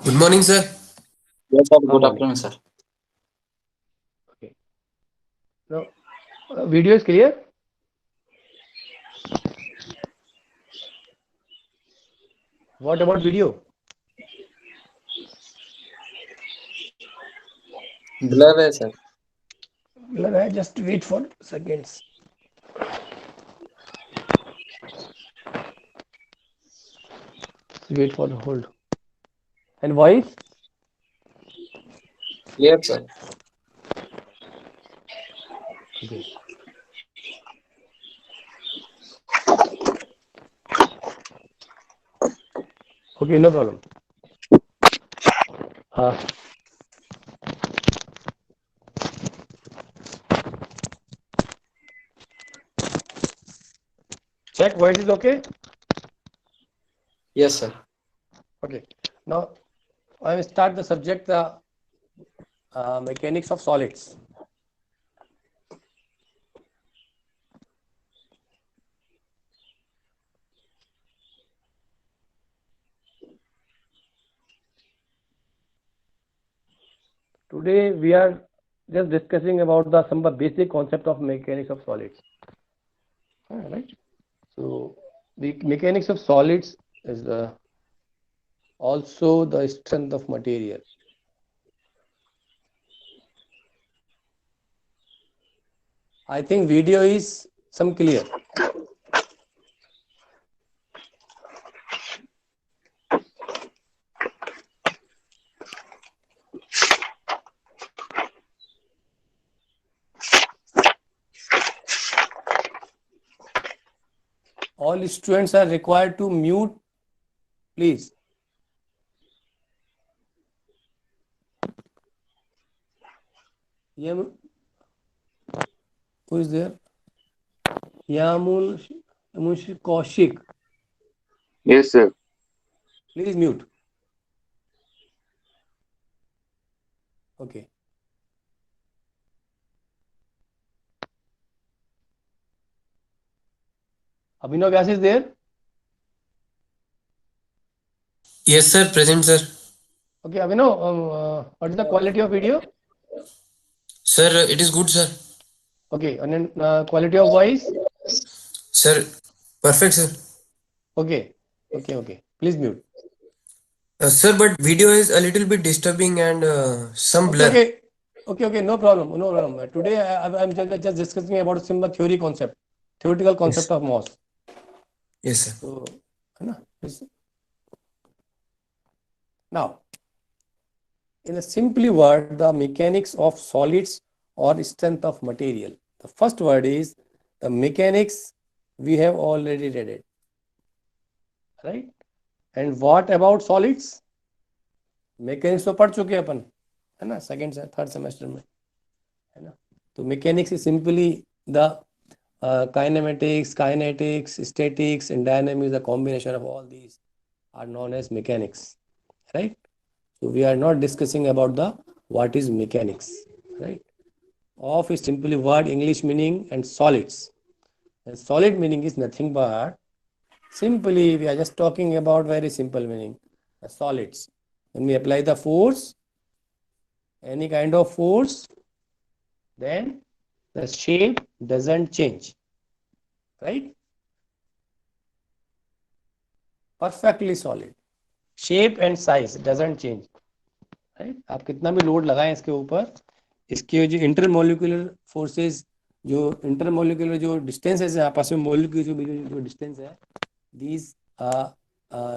Good morning, sir. Yes, sir. हाँ Good morning. afternoon, sir. Okay. Now, video is clear. What about video? Blur है sir. Blur है. Just wait for seconds. Wait for the hold. And voice? Clear, sir. Okay. Okay, no problem. Check voice is okay. Yes, sir. Okay. Now I will start the subject, the mechanics of solids. Today we are just discussing about the some basic concept of mechanics of solids. Right. So the mechanics of solids is also the strength of material. I think video is some clear. All students are required to mute, please. Who is there? Yamun Kaushik. Yes, sir. Please mute. Okay. Abhinav Vyas is there? Yes, sir. Present, sir. Okay, Abhinav, what is the quality of video? Sir, it is good, sir. Okay, and then quality of voice? Sir, perfect, sir. Okay, okay. Please mute. Sir, but video is a little bit disturbing and some blur. Okay, no problem, no problem. Today I'm just discussing about a simple theoretical concept Yes. of MOS. Yes, sir. So, now, in a simply word, the mechanics of solids or strength of material. The first word is the mechanics. We have already read it, right? And what about solids? Mechanics तो पढ़ चुके अपन, है ना, second से third semester में, है ना. तो mechanics is simply the kinematics, kinetics, statics, and dynamics. The combination of all these are known as mechanics, right? So we are not discussing about the what is mechanics, right? Of is simply word English meaning and solids. And solid meaning is nothing but simply we are just talking about very simple meaning. Solids. When we apply the force, any kind of force, then the shape doesn't change, right? Perfectly solid. Shape and size doesn't change, right? आप कितना भी load लगाएं इसके ऊपर, इसके जो intermolecular forces, जो intermolecular जो डिस्टेंस है आपस में मोलिक्यूल जो डिस्टेंस है, दीज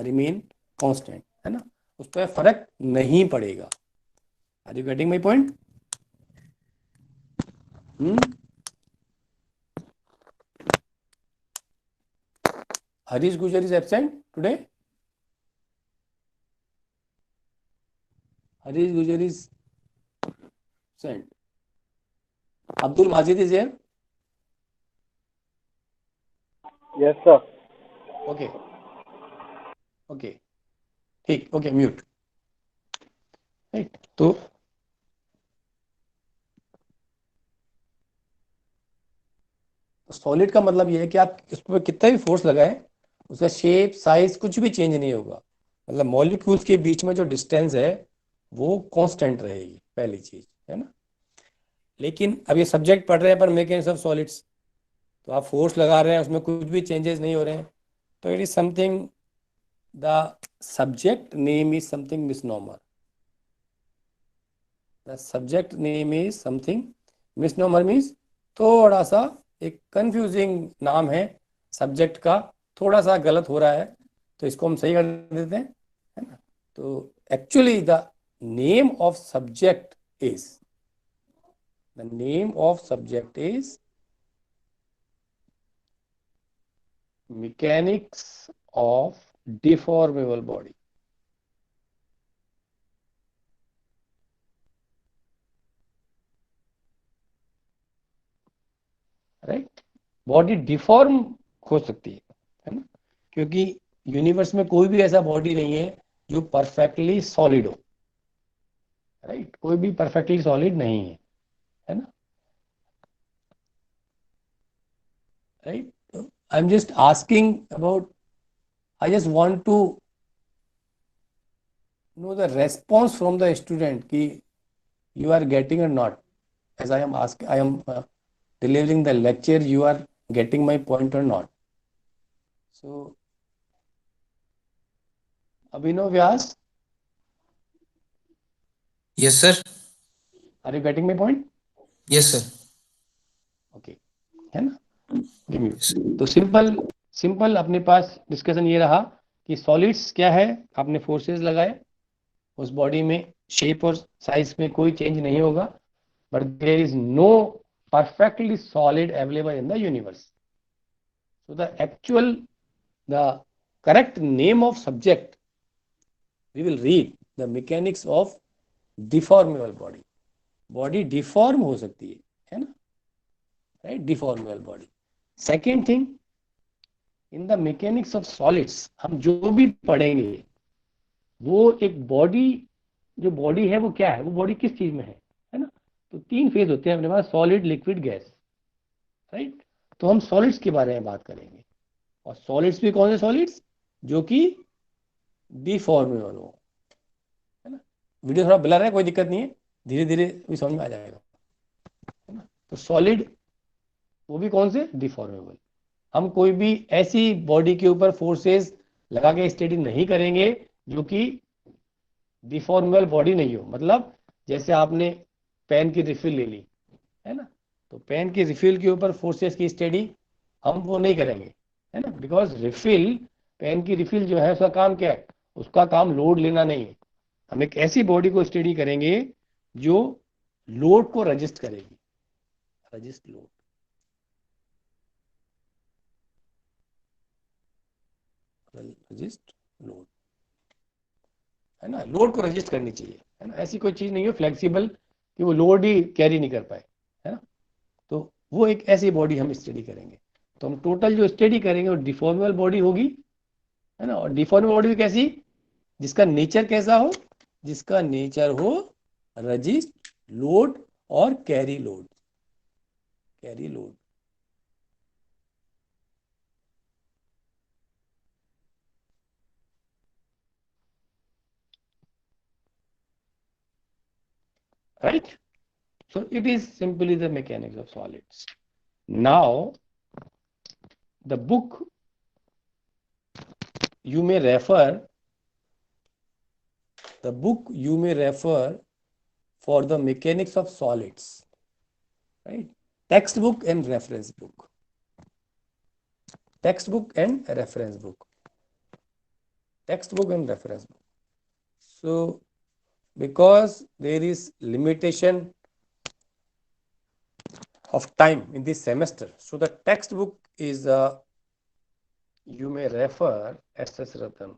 रिमेन कांस्टेंट, है ना. उस पर फर्क नहीं पड़ेगा. Are you getting my point? Harish Gujar is absent today. Harish Gujar is absent. Abdul Majid is here. Yes, sir. Okay. ठीक. Okay, mute. Right. तो सॉलिड का मतलब ये है कि आप इस पर कितना भी फोर्स लगाएं, उसका शेप साइज कुछ भी चेंज नहीं होगा. मतलब मॉलिक्यूल्स के बीच में जो डिस्टेंस है वो कांस्टेंट रहेगी, पहली चीज है ना। लेकिन अब ये सब्जेक्ट पढ़ रहे हैं पर मैकेनिक्स ऑफ सॉलिड्स, तो आप फोर्स लगा रहे हैं उसमें कुछ भी चेंजेस नहीं हो रहे हैं, तो it is something, the subject name is something misnomer, the subject name is something misnomer means थोड़ा सा एक कंफ्यूजिंग नाम है सब्जेक्ट का, थोड़ा सा गलत हो रहा है, तो इसको हम सही कर देते हैं, है ना। तो actually the name of subject is, the name of subject is mechanics of deformable body. Right, body deform हो सकती है ना, क्योंकि यूनिवर्स में कोई भी ऐसा बॉडी नहीं है जो परफेक्टली सॉलिड हो, राइट, कोई भी परफेक्टली सॉलिड नहीं है ना, right. I am just asking about, I just want to know the response from the student कि you are getting or not, as I am asking, I am delivering the lecture, you are getting my point or not. So Abhinav Vyas, Yes, sir. are you getting my point? Yes, sir. Okay, है ना। Give me. तो simple simple अपने पास discussion ये रहा कि solids क्या है, आपने फोर्सेस लगाए, उस बॉडी में शेप और साइज में कोई चेंज नहीं होगा, but there is no perfectly solid available in the universe. So the correct name of subject we will read the mechanics of deformable body. Body deform हो सकती है ना, right, deformable body. Second thing, in the mechanics of solids हम जो भी पढ़ेंगे वो एक बॉडी, जो बॉडी है वो क्या है, वो बॉडी किस चीज में है ना। तो तीन फेज होते हैं अपने पास, सॉलिड, लिक्विड, गैस, राइट। तो हम सॉलिड्स के बारे में बात करेंगे, और सॉलिड्स भी कौन से सॉलिड्स, जो कि डिफॉर्मेबल हो, है ना। वीडियो थोड़ा ब्लर है, कोई दिक्कत नहीं है, धीरे धीरे भी समझ में आ जाएगा, है ना। तो सॉलिड वो भी कौन से, डिफॉर्मेबल। हम कोई भी ऐसी बॉडी के ऊपर फोर्सेस लगा के स्टडी नहीं करेंगे जो कि डिफॉर्मेबल बॉडी नहीं हो, मतलब जैसे आपने पेन की रिफिल ले ली, है ना, तो पेन की रिफिल के ऊपर फोर्सेस की स्टडी हम वो नहीं करेंगे, है ना, बिकॉज रिफिल, पेन की रिफिल जो है उसका काम क्या है, उसका काम लोड लेना नहीं है। हम एक ऐसी बॉडी को स्टडी करेंगे जो लोड को रजिस्ट करेगी, रजिस्ट लोड, रजिस्ट लोड, है ना, लोड को रजिस्ट करनी चाहिए, है ना, ऐसी कोई चीज नहीं हो फ्लेक्सिबल कि वो लोड ही कैरी नहीं कर पाए, है ना। तो वो एक ऐसी बॉडी हम स्टडी करेंगे। तो हम टोटल जो स्टडी करेंगे वो डिफॉर्मेबल बॉडी होगी, है ना। और डिफॉर्मेबल बॉडी कैसी, जिसका नेचर कैसा हो, जिसका नेचर हो रजिस्ट लोड और carry load, carry load, right. So it is simply the mechanics of solids. Now the book you may refer, the book you may refer for the mechanics of solids, right, textbook and reference book, textbook and reference book, textbook and reference book. So because there is limitation of time in this semester, so the textbook is you may refer S.S. Ratan.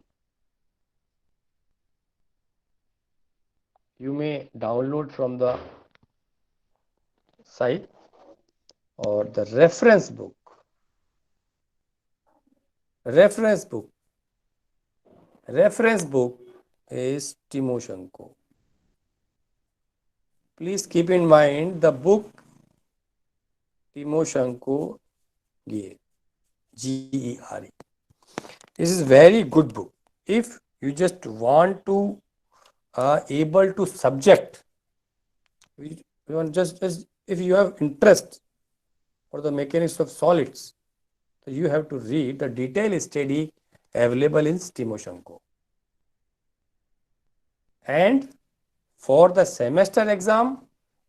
You may download from the site, or the reference book, reference book is Timoshenko. Please keep in mind the book Timoshenko Gere, Gere. This is very good book. If you just want to able to subject, you want just if you have interest for the mechanics of solids, so you have to read the detailed study available in Timoshenko. And for the semester exam,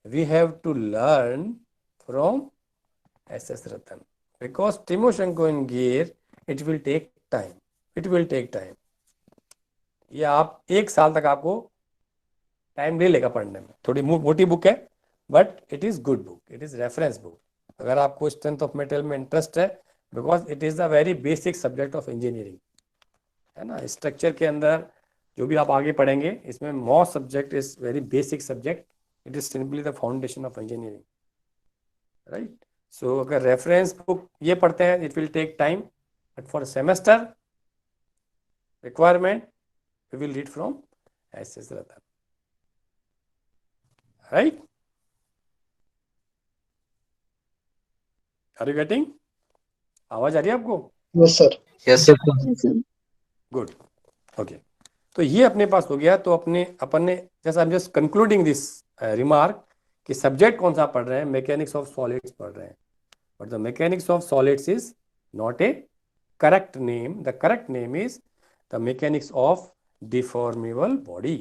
we have to learn from SS Ratan, because Timoshenko and Gear, it will take time. It will take time. ये आप 1 साल तक आपको time ले लेगा पढ़ने में. थोड़ी मोटी बुक है, but it is good book, it is reference book. अगर आपको स्ट्रेंथ ऑफ मेटल में इंटरेस्ट है, because it is the very basic subject of engineering, है ना. स्ट्रक्चर के अंदर जो भी आप आगे पढ़ेंगे, इसमें most subject is very basic subject. It is simply the foundation of engineering, right. So अगर रेफरेंस बुक ये पढ़ते हैं, it will take time, but for semester requirement we will read from SS Ratan, right? Are you getting? आवाज आ रही है आपको? Yes, sir. Yes, sir. Good. Okay, तो ये अपने पास हो गया. तो अपन ने जैसा आई am just concluding this remark कि सब्जेक्ट कौन सा पढ़ रहे हैं, मैकेनिक्स ऑफ सॉलिड्स पढ़ रहे हैं. But the mechanics of solids is not A correct name. The correct name is the mechanics of deformable body.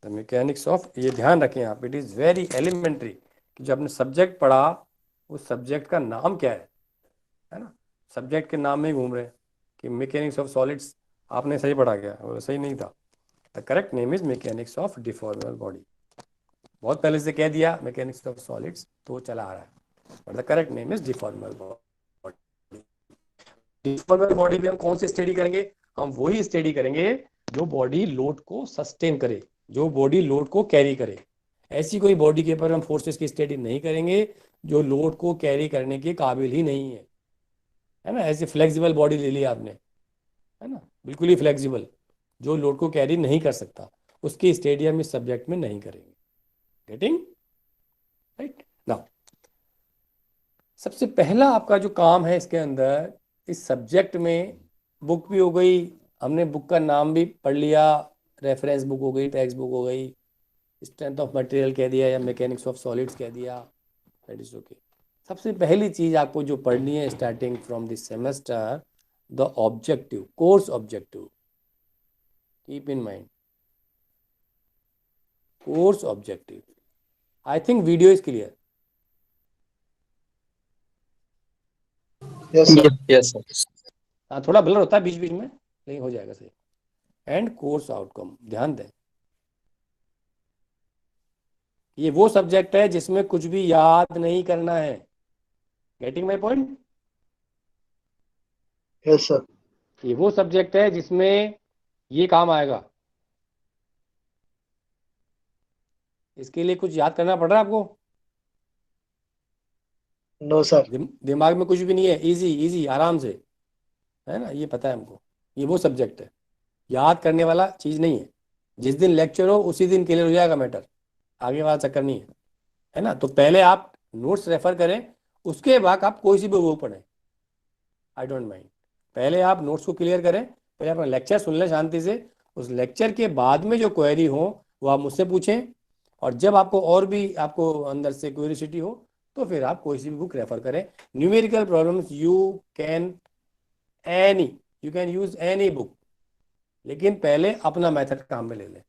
The mechanics of, ये ध्यान रखें आप, इट इज वेरी एलिमेंट्री कि जब आपने सब्जेक्ट पढ़ा, उस सब्जेक्ट का नाम क्या है ना. सब्जेक्ट के नाम में ही घूम रहे हैं कि मैकेनिक्स ऑफ सॉलिड्स, आपने सही पढ़ा गया, वो सही नहीं था. The correct name is mechanics of deformable body. बहुत पहले से कह दिया मैकेनिक्स ऑफ सॉलिड्स, तो चला आ रहा है, but the correct name is deformable body. Deformable body में हम कौन सी स्टडी करेंगे? हम वही स्टडी करेंगे जो बॉडी लोड को सस्टेन करे, जो बॉडी लोड को कैरी करे. ऐसी कोई बॉडी के ऊपर हम फोर्सेस की स्टडी नहीं करेंगे जो लोड को कैरी करने के काबिल ही नहीं है ना. ऐसी फ्लेक्सिबल बॉडी ले ली आपने, है ना, बिल्कुल ही फ्लेक्सिबल, जो लोड को कैरी नहीं कर सकता, उसकी स्टडी हम इस सब्जेक्ट में नहीं करेंगे. Getting right? नाउ सबसे पहला आपका जो काम है इसके अंदर, इस सब्जेक्ट में, बुक भी हो गई, हमने बुक का नाम भी पढ़ लिया, रेफरेंस बुक हो गई, टेक्स्ट बुक हो गई, स्ट्रेंथ ऑफ मटेरियल कह दिया या मैकेनिक्स ऑफ सॉलिड्स कह दिया, दैट इज ओके. सबसे पहली चीज आपको जो पढ़नी है starting from this semester, the objective, course objective. Keep in mind, course objective. I think video is clear. Yes, sir. Yes, sir. हाँ, थोड़ा ब्लर होता है बीच बीच में, लेकिन हो जाएगा सही. एंड कोर्स आउटकम, ध्यान दें, ये वो सब्जेक्ट है जिसमें कुछ भी याद नहीं करना है. Getting my point? Yes, sir. ये वो सब्जेक्ट है जिसमें ये काम आएगा. इसके लिए कुछ याद करना पड़ रहा है आपको? No, sir. दिमाग में कुछ भी नहीं है, इजी इजी, आराम से, है ना. ये पता है हमको, ये वो सब्जेक्ट है, याद करने वाला चीज नहीं है. जिस दिन लेक्चर हो उसी दिन क्लियर हो जाएगा मैटर, आगे वाला चक्कर नहीं है ना. तो पहले आप नोट्स रेफर करें, उसके बाद आप कोई सी भी बुक पढ़ें, आई डोंट माइंड. पहले आप नोट्स को क्लियर करें, पहले अपना लेक्चर सुन लें शांति से. उस लेक्चर के बाद में जो क्वेरी हो वो आप मुझसे पूछें, और जब आपको और भी आपको अंदर से क्यूरियोसिटी हो तो फिर आप कोई सी भी बुक रेफर करें. Numerical problems you can use any book, लेकिन पहले अपना मेथड काम में ले लें,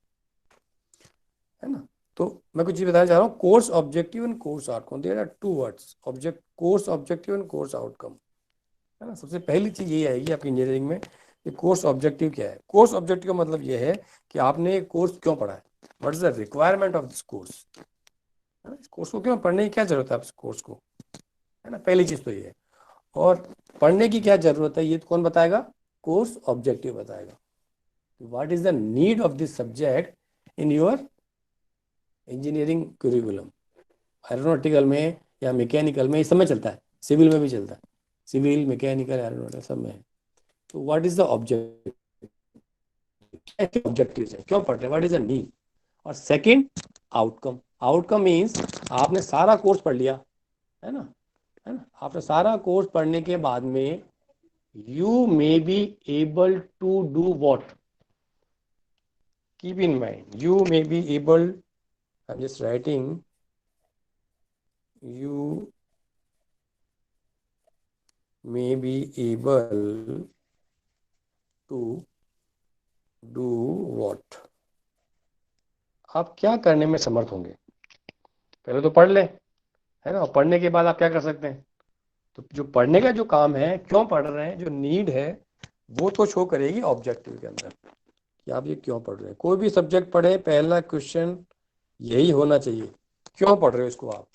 है ना. तो मैं कुछ चीज बताना चाह रहा हूँ. Course objective and course outcome, there are two words, course objective and course outcome, है ना. सबसे पहली चीज ये आएगी आपकी इंजीनियरिंग में कि कोर्स ऑब्जेक्टिव क्या है. कोर्स ऑब्जेक्टिव का मतलब ये है कि आपने कोर्स क्यों पढ़ा है, what is the requirement of this course. इस कोर्स को क्यों पढ़ने की क्या जरूरत है, आप इस कोर्स को, है ना. पहली चीज तो ये है. और पढ़ने की क्या जरूरत है ये तो कौन बताएगा? कोर्स ऑब्जेक्टिव बताएगा. What is the need of this subject in your engineering curriculum. Aeronautical में या मैकेनिकल में, इस समय चलता है, सिविल में भी चलता है, सिविल, मैकेनिकल, एरोनॉटिकल सब में है. तो what is the objective, objective है, क्यों पढ़ रहे हैं, व्हाट इज द नीड. और सेकंड, आउटकम. आउटकम मीन्स आपने सारा कोर्स पढ़ लिया, है ना, है ना. आपने सारा कोर्स पढ़ने के बाद में you may be able to do what, keep in mind, you may be able, I'm just writing, you may be able to do what? आप क्या करने में समर्थ होंगे? पहले तो पढ़ लें, है ना? पढ़ने के बाद आप क्या कर सकते हैं? तो जो पढ़ने का जो काम है, क्यों पढ़ रहे हैं, जो नीड है, वो तो शो करेगी ऑब्जेक्टिव के अंदर कि आप ये क्यों पढ़ रहे हैं। कोई भी सब्जेक्ट पढ़े, पहला क्वेश्चन यही होना चाहिए, क्यों पढ़ रहे हो इसको आप?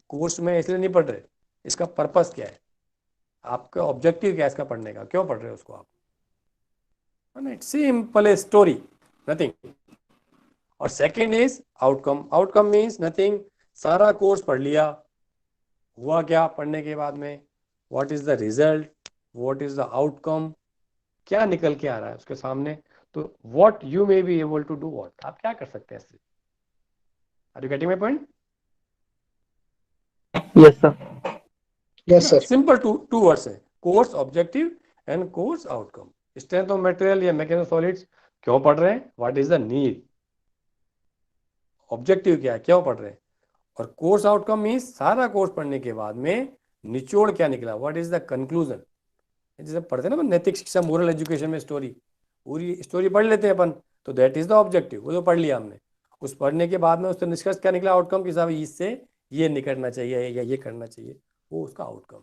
कोर्स में इसलिए नहीं पढ़ रहे, इसका पर्पस क्या है, आपका ऑब्जेक्टिव क्या है इसका पढ़ने का, क्यों पढ़ रहे हो उसको आप? It's simple story, nothing. और second is outcome. Outcome means nothing, सारा कोर्स पढ़ लिया, हुआ क्या पढ़ने के बाद में, what is the result, what is the outcome, क्या निकल के आ रहा है उसके सामने। तो what you may be able to do what, आप क्या कर सकते हैं इससे? Are you getting my point? Yes, sir. Yes, sir. Simple two words है, course objective and course outcome. Strength of material या मैकेनिकल सॉलिड्स क्यों पढ़ रहे हैं, what is the need, objective क्या है, क्यों पढ़ रहे हैं, और कोर्स आउटकम मीन्स सारा कोर्स पढ़ने के बाद में निचोड़ क्या निकला, व्हाट इज द कंक्लूजन। जैसे पढ़ते हैं ना नैतिक शिक्षा, मोरल एजुकेशन में स्टोरी, पूरी स्टोरी पढ़ लेते हैं अपन, तो दैट इज द ऑब्जेक्टिव, वो तो पढ़ लिया हमने। उस पढ़ने के बाद में उससे निष्कर्ष क्या निकला, आउटकम के हिसाब इससे ये निकलना चाहिए या ये करना चाहिए, वो उसका आउटकम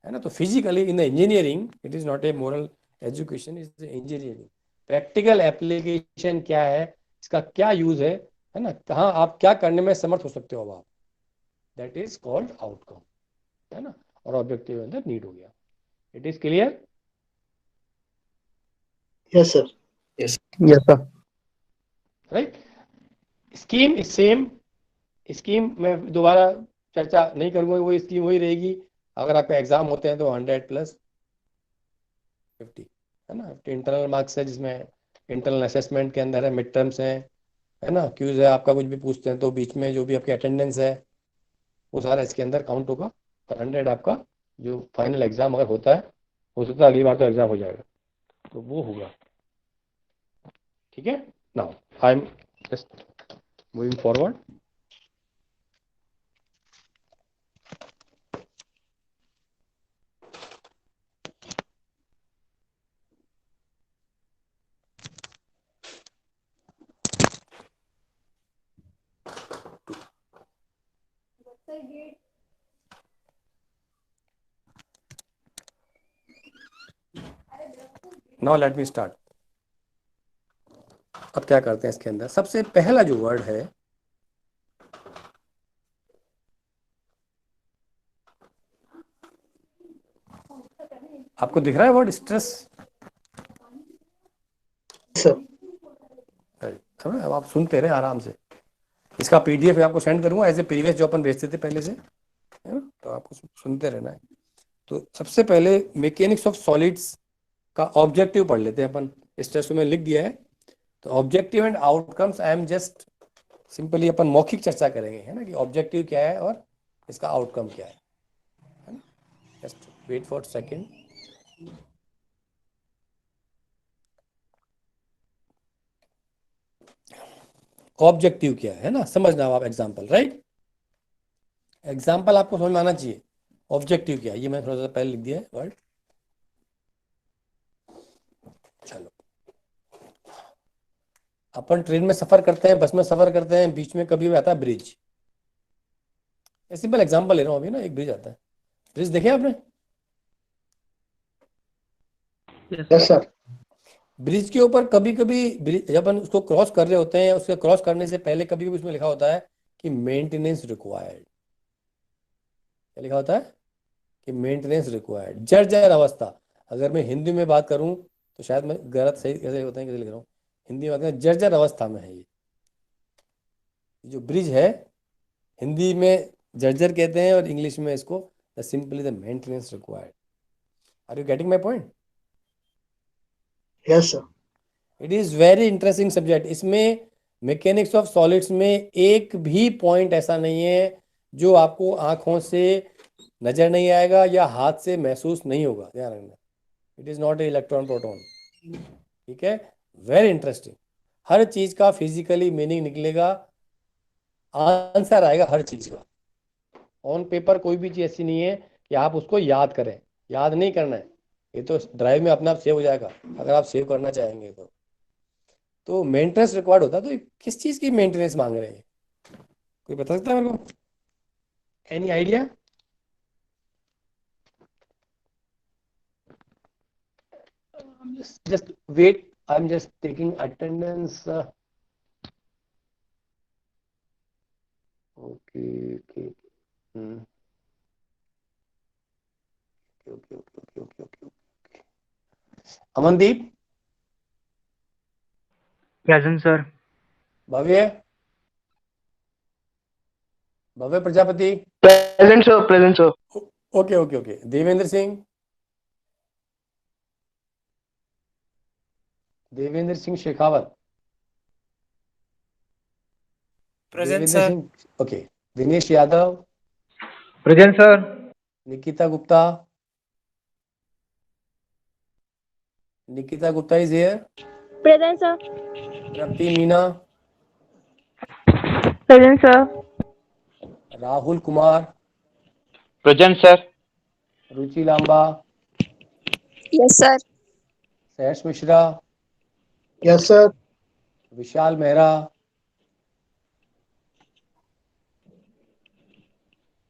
है ना। तो physically in the engineering it is not a moral education, is engineering. Practical application क्या है, इसका क्या यूज है ना, कहाँ आप क्या करने में समर्थ हो सकते हो अब आप, दैट इज कॉल्ड आउटकम, है ना। और ऑब्जेक्टिव अंदर नीड हो गया। It is clear? Yes, sir. Yes. Yes, sir. Right. Scheme is same, scheme में दोबारा चर्चा नहीं करूंगा, वो स्कीम वही रहेगी। अगर आपका एग्जाम होते हैं तो 100 + 50, है ना। इंटरनल मार्क्स है जिसमें इंटरनल असेसमेंट के अंदर है, मिड टर्म्स है ना, क्यूज है, आपका कुछ भी पूछते हैं तो बीच में जो भी आपकी अटेंडेंस है वो सारा इसके अंदर काउंट होगा। तो 100 आपका जो फाइनल एग्जाम अगर होता है, हो सकता है अगली बार तो एग्जाम हो जाएगा, तो वो होगा। ठीक है, now I am just moving forward. Now let me start. अब क्या करते हैं इसके अंदर, सबसे पहला जो वर्ड है, आपको दिख रहा है वर्ड स्ट्रेस? Sir. अब आप सुनते रहे आराम से, इसका पीडीएफ आपको सेंड करूंगा एज ए प्रीवियस जो अपन भेजते थे पहले से, है ना, तो आपको सुनते रहना है। तो सबसे पहले मैकेनिक्स ऑफ सॉलिड्स का ऑब्जेक्टिव पढ़ लेते हैं अपन, इस टेस्ट में लिख दिया है। तो objective and outcomes I am just simply अपन मौखिक चर्चा करेंगे, है ना, कि ऑब्जेक्टिव क्या है और इसका आउटकम क्या है ना। Just wait for second. Objective क्या है ना, समझना आप एग्जाम्पल, राइट। एग्जाम्पल आपको समझ में आना चाहिए। ऑब्जेक्टिव क्या है, ये मैं थोड़ा सा पहले लिख दिया है वर्ड। चलो, अपन ट्रेन में सफर करते हैं, बस में सफर करते हैं, बीच में कभी भी आता है ब्रिज। सिंपल एग्जांपल ले रहा हूं अभी ना, एक ब्रिज आता है, ब्रिज देखे आपने? Yes, sir. ब्रिज के ऊपर कभी कभी जब अपन उसको क्रॉस कर रहे होते हैं, उसके क्रॉस करने से पहले कभी कभी उसमें लिखा होता है कि मेंटेनेंस रिक्वायर्ड। क्या लिखा होता है? कि मेंटेनेंस रिक्वायर्ड, जर्जर अवस्था। अगर मैं हिंदी में बात करूं तो शायद मैं गलत सही कैसे होता है, कैसे लिख रहा हूँ, हिंदी में बात करें, जर्जर अवस्था में है ये जो ब्रिज है। हिंदी में जर्जर कहते हैं और इंग्लिश में इसको simply the maintenance required. Are you getting my point? Yes, sir. It is very interesting subject. इसमें मैकेनिक्स ऑफ सॉलिड्स में एक भी पॉइंट ऐसा नहीं है जो आपको आंखों से नजर नहीं आएगा या हाथ से महसूस नहीं होगा, ध्यान रखना। It is not a electron proton, ठीक है। Very interesting. हर चीज का फिजिकली मीनिंग निकलेगा, आंसर आएगा हर चीज का। ऑन पेपर कोई भी चीज ऐसी नहीं है कि आप उसको याद करें, याद नहीं करना है, ये तो ड्राइव में अपने आप सेव हो जाएगा अगर आप सेव करना चाहेंगे तो मेंटेनेंस रिक्वायर्ड होता है। तो ये किस चीज की मेंटेनेंस मांग रहे हैं, कोई बता सकता है मेरे को? Any idea? just wait, I'm just taking attendance. Okay. Hmm. Okay. Amandeep, Present, sir. Bhavya Bhavya Prajapati, Present, sir. Present, sir. Okay. Devendra Singh, Devendra Singh Shekhawat, Present, Devendra sir. Singh, okay. Dinesh Yadav, Present, sir. Nikita Gupta, Nikita Gupta is here. Present, sir. Tripti Meena, Present, sir. Rahul Kumar, Present, sir. Ruchi Lamba, Yes, sir. सहर्ष Mishra, Yes, sir. Vishal Mehra,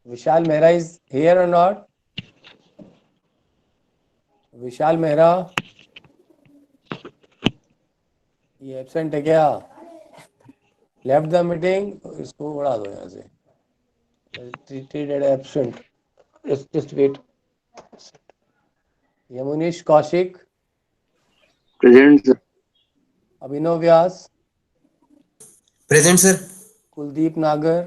Vishal Mehra is here or not? विशाल मेहरा ये absent है क्या? Left the meeting, इसको उड़ा दो यहाँ से, treated absent, just wait. Yamunish Kaushik, Present, sir. Abhinav Vyas, Present, sir. Kuldeep Nagar,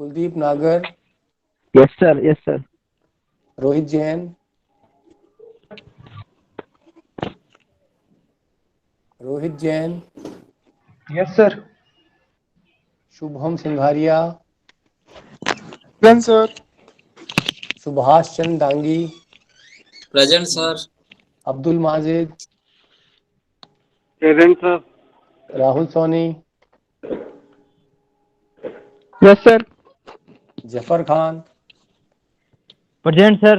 Kuldeep Nagar, Yes, sir. Yes, sir. Rohit Jain, Rohit Jain, Yes, sir. Shubham Singharia, Present, sir. Subhash Chand Dangi, Present, sir. Abdul Majid, Present, sir. Rahul Soni, Yes, sir. Zafar Khan, Present, sir.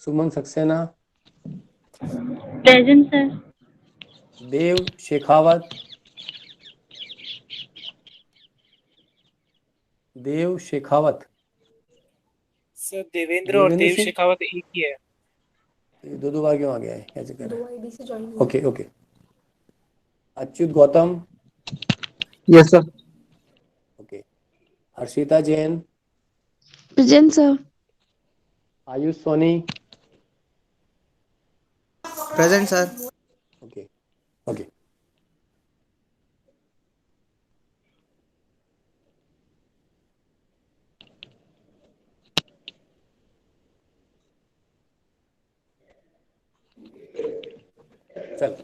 Suman Saxena, Present, sir. Dev Shekhawat, Dev Shekhawat, sir Devendra और देवेंद्र देव सिंह? शेखावत एक ही है। ये दो बार क्यों आ गया है, कैसे कर रहे हैं? Okay. Achyut Gautam, Yes, sir. Okay. Harshita Jain, Present, sir. Ayush Soni, Present, sir. Okay. चल,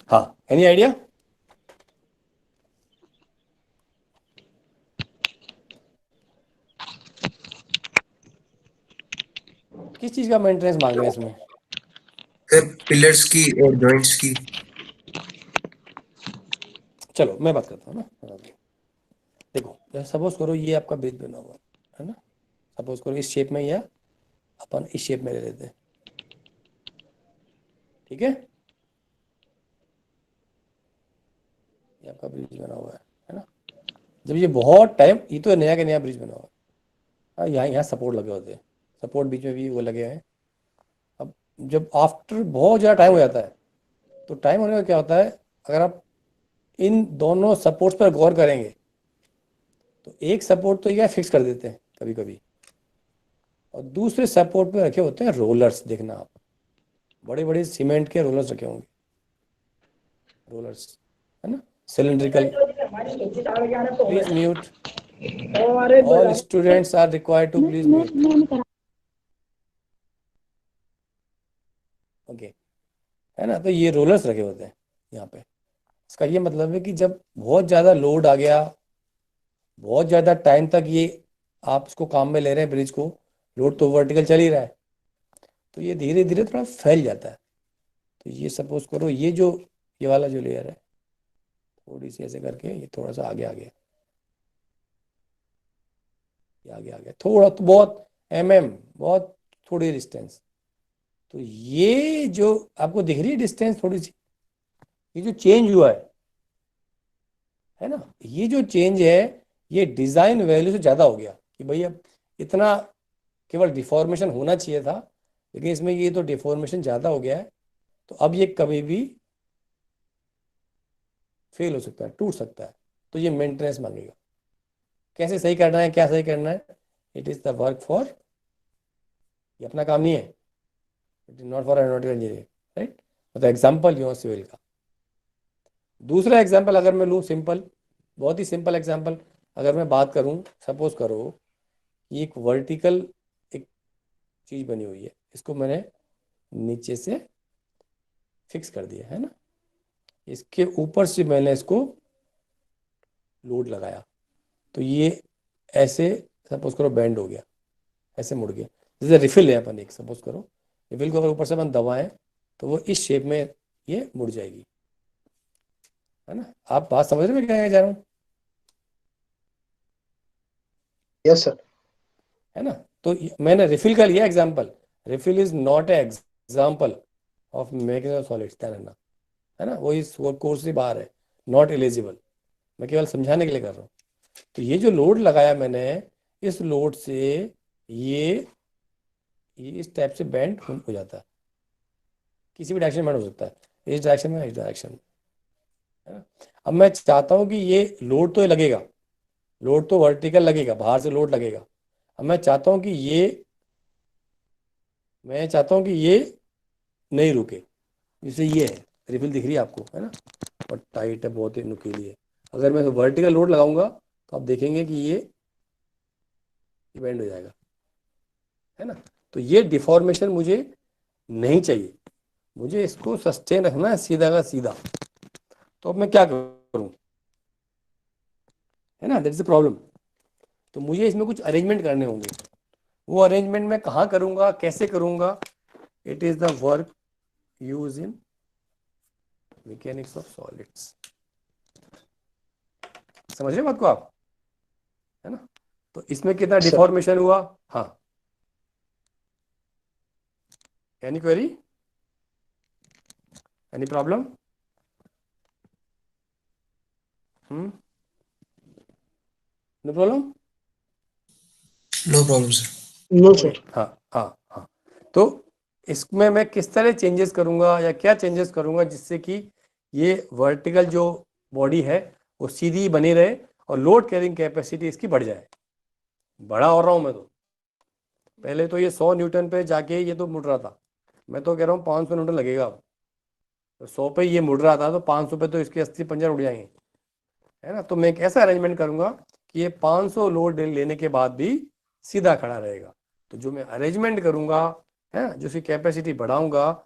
हाँ, एनी आइडिया? किस चीज का मेंटेनेंस मांग रहे हैं इसमें? Sir, pillars की और joints की। चलो मैं बात करता हूँ ना। देखो सपोज करो ये आपका ब्रिज बना हुआ है ना, सपोज करो इस शेप में, या अपन इस शेप में ले लेते हैं, ठीक है? ये आपका ब्रिज बना हुआ है ना। जब ये बहुत टाइम, ये तो नया का नया ब्रिज बना हुआ है, यहाँ सपोर्ट लगे होते हैं, सपोर्ट बीच में भी वो लगे हैं। अब जब आफ्टर बहुत ज़्यादा टाइम हो जाता है, तो टाइम होने का क्या होता है, अगर आप इन दोनों सपोर्ट्स पर गौर करेंगे तो एक सपोर्ट तो ये फिक्स कर देते हैं कभी कभी, और दूसरे सपोर्ट पे रखे होते हैं रोलर्स। देखना आप, बड़े बड़े सीमेंट के रोलर्स रखे होंगे, रोलर्स है ना, cylindrical. Please mute, all students are required to please mute, okay, है ना। तो ये रोलर्स रखे होते हैं यहाँ पे। इसका ये मतलब है कि जब बहुत ज़्यादा लोड आ गया, बहुत ज़्यादा टाइम तक ये आप इसको काम में ले रहे हैं ब्रिज को, लोड तो वर्टिकल चल ही रहा है, तो ये धीरे धीरे थोड़ा फैल जाता है। तो ये सपोज करो ये वाला जो लेयर है, थोड़ी सी ऐसे करके ये थोड़ा सा आगे आ गया, ये आगे आ गया थोड़ा, तो बहुत बहुत थोड़ी डिस्टेंस। तो ये जो आपको दिख रही है डिस्टेंस थोड़ी सी, ये जो चेंज हुआ है ना, ये जो चेंज है ये डिजाइन वैल्यू से ज्यादा हो गया कि भैया इतना केवल डिफॉर्मेशन होना चाहिए था, लेकिन इसमें ये तो डिफॉर्मेशन ज्यादा हो गया है। तो अब ये कभी भी फेल हो सकता है, टूट सकता है, तो ये मेंटेनेंस मांगेगा। कैसे सही करना है, क्या सही करना है, it is the work for, ये अपना काम नहीं है, it is not for aeronautical engineering, right. मतलब एग्जाम्पल यूँ सिविल का। दूसरा एग्जाम्पल अगर मैं लूँ सिंपल, बहुत ही सिंपल एग्जाम्पल अगर मैं बात करूँ, सपोज करो ये एक वर्टिकल एक चीज बनी हुई है, इसको मैंने नीचे से फिक्स कर दिया है ना, इसके ऊपर से मैंने इसको लोड लगाया, तो ये ऐसे सपोज करो बेंड हो गया, ऐसे मुड़ गया। जैसे रिफिल है अपन एक, सपोज करो रिफिल को अगर ऊपर से अपन दबाएं तो वो इस शेप में ये मुड़ जाएगी, है ना। आप बात समझ रहे हो मैं क्या कहना चाह रहा हूँ, यस सर। है ना। तो मैंने रिफिल का लिया example, refill is not a example of mechanical solids, ध्यान रखना, है ना। वो इस कोर्स से बाहर है, नॉट एलिजिबल, मैं केवल समझाने के लिए कर रहा हूँ। तो ये जो लोड लगाया मैंने, इस लोड से ये इस टाइप से बेंड हो जाता है, किसी भी डायरेक्शन में बेंड हो सकता है, इस डायरेक्शन में, इस डायरेक्शन में, है ना। अब मैं चाहता हूँ कि ये लोड तो लगेगा, लोड तो वर्टिकल लगेगा, बाहर से लोड लगेगा। अब मैं चाहता हूँ कि ये नहीं रुके, जैसे ये है, रिफिल दिख रही है आपको, है ना, और टाइट है, बहुत ही नुकीली है। अगर मैं वर्टिकल लोड लगाऊंगा तो आप देखेंगे कि ये बेंड हो जाएगा, है ना। तो ये डिफॉर्मेशन मुझे नहीं चाहिए, मुझे इसको सस्टेन रखना है सीधा का सीधा। तो अब मैं क्या करूं, है ना, दैट इज द प्रॉब्लम। तो मुझे इसमें कुछ अरेंजमेंट करने होंगे, वो अरेंजमेंट मैं कहाँ करूंगा, कैसे करूंगा, it is the work use in mechanics of solids. समझ रहे बात को आप, है ना। तो इसमें कितना डिफॉर्मेशन हुआ, हाँ, any query, any problem, no problem, No problem, sir. No sir. हाँ हाँ हाँ। तो इसमें मैं किस तरह चेंजेस करूंगा या क्या चेंजेस करूंगा जिससे कि ये वर्टिकल जो बॉडी है वो सीधी बनी रहे और लोड कैरिंग कैपेसिटी इसकी बढ़ जाए। बड़ा हो रहा हूं मैं तो, पहले तो ये 100 न्यूटन पे जाके ये तो मुड़ रहा था, मैं तो कह रहा हूँ 500 न्यूटन लगेगा अब। तो 100 पे ये मुड़ रहा था तो 500 पे तो इसके अस्थि पंजर उड़ जाएंगे, है ना। तो मैं एक ऐसा अरेंजमेंट करूंगा कि ये 500 लोड लेने के बाद भी सीधा खड़ा रहेगा। तो जो मैं अरेंजमेंट करूंगा, है ना, जो उसकी कैपेसिटी बढ़ाऊंगा,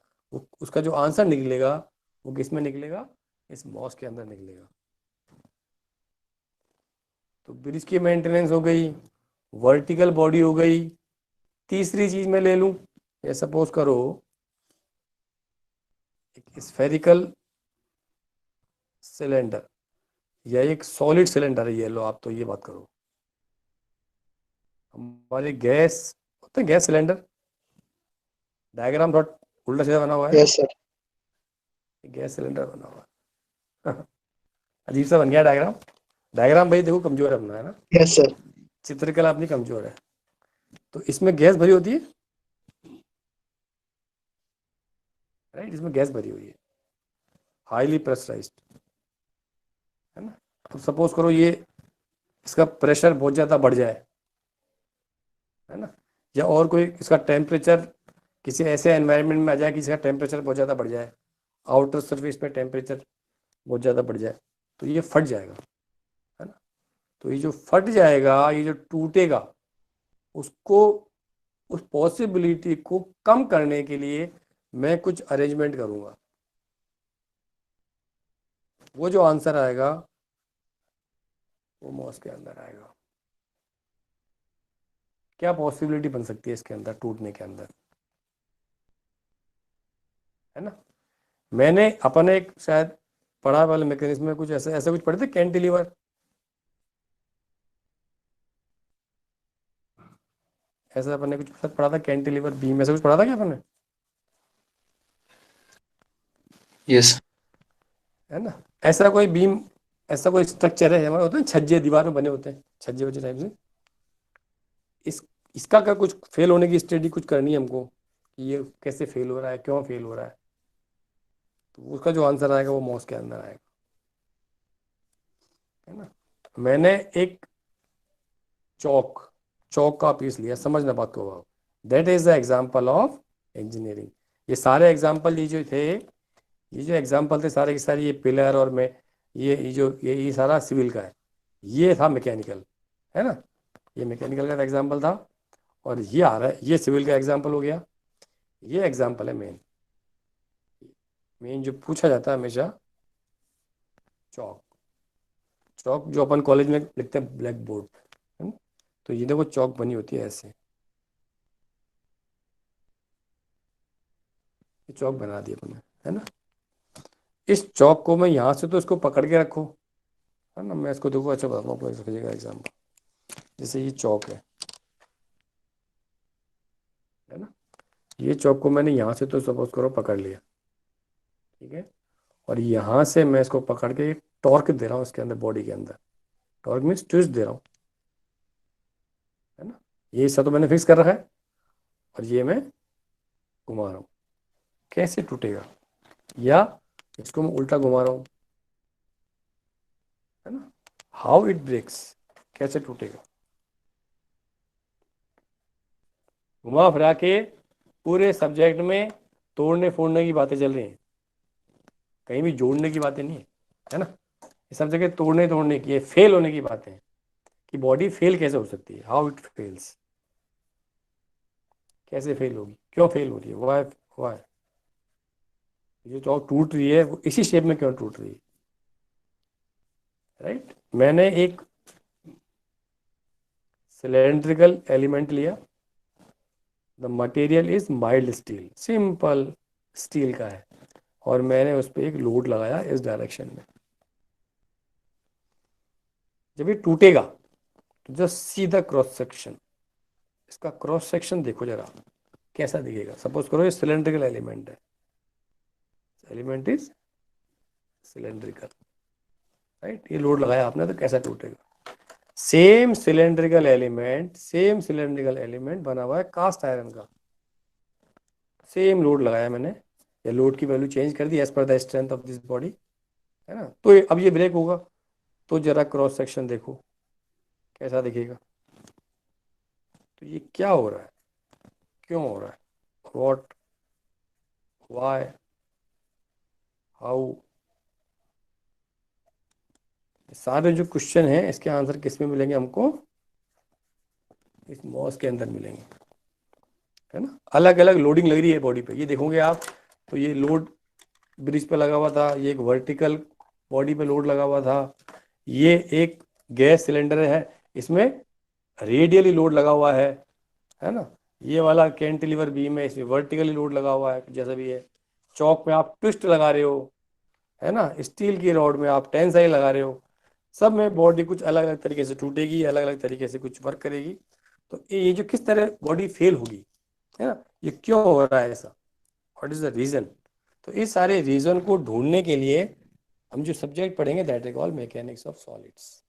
उसका जो आंसर निकलेगा वो किस में निकलेगा, इस मॉस के अंदर निकलेगा। तो ब्रिज की मेंटेनेंस हो गई, वर्टिकल बॉडी हो गई। तीसरी चीज मैं ले लूं, ये सपोज करो एक स्फेरिकल सिलेंडर या एक सॉलिड सिलेंडर है, ये लो आप, तो ये बात करो, हमारे गैस होते हैं, गैस सिलेंडर, डायग्राम थोड़ा उल्टा सीधा बना हुआ है, यस सर। गैस सिलेंडर बना हुआ है अजीब सा बन गया डायग्राम। डायग्राम भाई देखो कमजोर है अपना, है ना, यस सर। चित्रकला अपनी कमजोर है। तो इसमें गैस भरी होती है, राइट, इसमें गैस भरी हुई है, हाईली प्रेशराइज्ड, है ना। तो सपोज करो ये इसका प्रेशर बहुत ज्यादा बढ़ जाए, है ना, या और कोई इसका टेम्परेचर किसी ऐसे एनवायरनमेंट में आ जाए कि इसका टेम्परेचर बहुत ज़्यादा बढ़ जाए, आउटर सरफेस पे टेम्परेचर बहुत ज़्यादा बढ़ जाए, तो ये फट जाएगा, है ना। तो ये जो फट जाएगा, ये जो टूटेगा, उसको, उस पॉसिबिलिटी को कम करने के लिए मैं कुछ अरेंजमेंट करूँगा। वो जो आंसर आएगा वो मॉस के अंदर आएगा। क्या पॉसिबिलिटी बन सकती है इसके अंदर टूटने के अंदर, है ना। मैंने अपने एक शायद पढ़ा वाले मैकेनिज्म में कुछ ऐसे ऐसे कुछ पढ़े थे, कैंटिलीवर, ऐसा अपन ने कुछ पढ़ा था, कैंटिलीवर बीम, ऐसा कुछ पढ़ा था क्या अपन ने? Yes. है ना। ऐसा कोई बीम, ऐसा कोई स्ट्रक्चर है हमारे, होते हैं छज्जे दीवार में बने होते हैं, छज्जे वज्जे टाइप से। इसका क्या कुछ फेल होने की स्टडी कुछ करनी है हमको, कि ये कैसे फेल हो रहा है, क्यों फेल हो रहा है, तो उसका जो आंसर आएगा वो मॉस के अंदर आएगा, है ना। मैंने एक चौक चौक का पीस लिया, समझना बात को, that is the example of engineering. ये सारे एग्जाम्पल ये जो एग्जाम्पल थे सारे के सारे, ये पिलर और मैं ये सारा सिविल का है, ये था मैकेनिकल, है ना। ये मैकेनिकल का एग्जाम्पल था, और ये आ रहा है, ये सिविल का एग्जाम्पल हो गया। ये एग्जाम्पल है मेन जो पूछा जाता है हमेशा, चौक। चौक जो अपन कॉलेज में लिखते हैं ब्लैक बोर्ड, है ना, तो ये देखो चौक बनी होती है ऐसे, ये चौक बना दी अपन ने, है ना। इस चौक को मैं यहाँ से तो इसको पकड़ के रखो, है ना, मैं इसको देखो, अच्छा बताता हूँ आपको एग्जाम्पल। जैसे ये चौक है ना, ये चौक को मैंने यहाँ से तो सपोज करो पकड़ लिया, ठीक है, और यहाँ से मैं इसको पकड़ के टॉर्क दे रहा हूँ इसके अंदर, बॉडी के अंदर, टॉर्क मीन्स ट्विस्ट दे रहा हूँ, है ना। ये हिस्सा तो मैंने फिक्स कर रखा है, और ये मैं घुमा रहा हूँ, कैसे टूटेगा, या इसको मैं उल्टा घुमा रहा हूँ, है ना, हाउ इट ब्रेक्स, कैसे टूटेगा। घुमा फिरा के पूरे सब्जेक्ट में तोड़ने फोड़ने की बातें चल रही हैं, कहीं भी जोड़ने की बातें नहीं है ना। ये सब जगह तोड़ने की, फेल होने की बातें हैं, कि बॉडी फेल कैसे हो सकती है, हाउ इट फेल्स, कैसे फेल होगी, क्यों फेल हो रही है, वाई वाई, ये जो टूट रही है वो इसी शेप में क्यों टूट रही है, राइट। मैंने एक सिलेंड्रिकल एलिमेंट लिया, the material is mild steel, simple steel का है, और मैंने उस पर एक लोड लगाया इस डायरेक्शन में। जब ये टूटेगा तो just see the cross section, इसका क्रॉस सेक्शन देखो जरा कैसा दिखेगा। सपोज करो ये सिलेंड्रिकल एलिमेंट है, एलिमेंट इज सिलेंड्रिकल, राइट, ये लोड लगाया आपने तो कैसा टूटेगा। सेम सिलेंड्रिकल एलिमेंट बना हुआ है कास्ट आयरन का, सेम लोड लगाया मैंने, या लोड की वैल्यू चेंज कर दी as per the strength of this body, है ना। तो अब ये ब्रेक होगा, तो जरा क्रॉस सेक्शन देखो कैसा दिखेगा। तो ये क्या हो रहा है, क्यों हो रहा है, व्हाट, व्हाई, हाउ, सारे जो क्वेश्चन हैं इसके आंसर किस में मिलेंगे हमको, इस मॉस के अंदर मिलेंगे, है ना। अलग अलग लोडिंग लग रही है बॉडी पे, ये देखोगे आप, तो ये लोड ब्रिज पे लगा हुआ था, ये एक वर्टिकल बॉडी पे लोड लगा हुआ था, ये एक गैस सिलेंडर है, इसमें रेडियली लोड लगा हुआ है ना। ये वाला कैंटिलीवर बीम है, इसमें वर्टिकली लोड लगा हुआ है, जैसा भी है। चौक में आप ट्विस्ट लगा रहे हो, है ना, स्टील की रॉड में आप टेंसाइल लगा रहे हो, सब में बॉडी कुछ अलग अलग तरीके से टूटेगी, अलग अलग तरीके से कुछ वर्क करेगी। तो ये जो किस तरह बॉडी फेल होगी, है ना, ये क्यों हो रहा है ऐसा, व्हाट इज द रीजन। तो इस सारे रीजन को ढूंढने के लिए हम जो सब्जेक्ट पढ़ेंगे that is called mechanics of solids.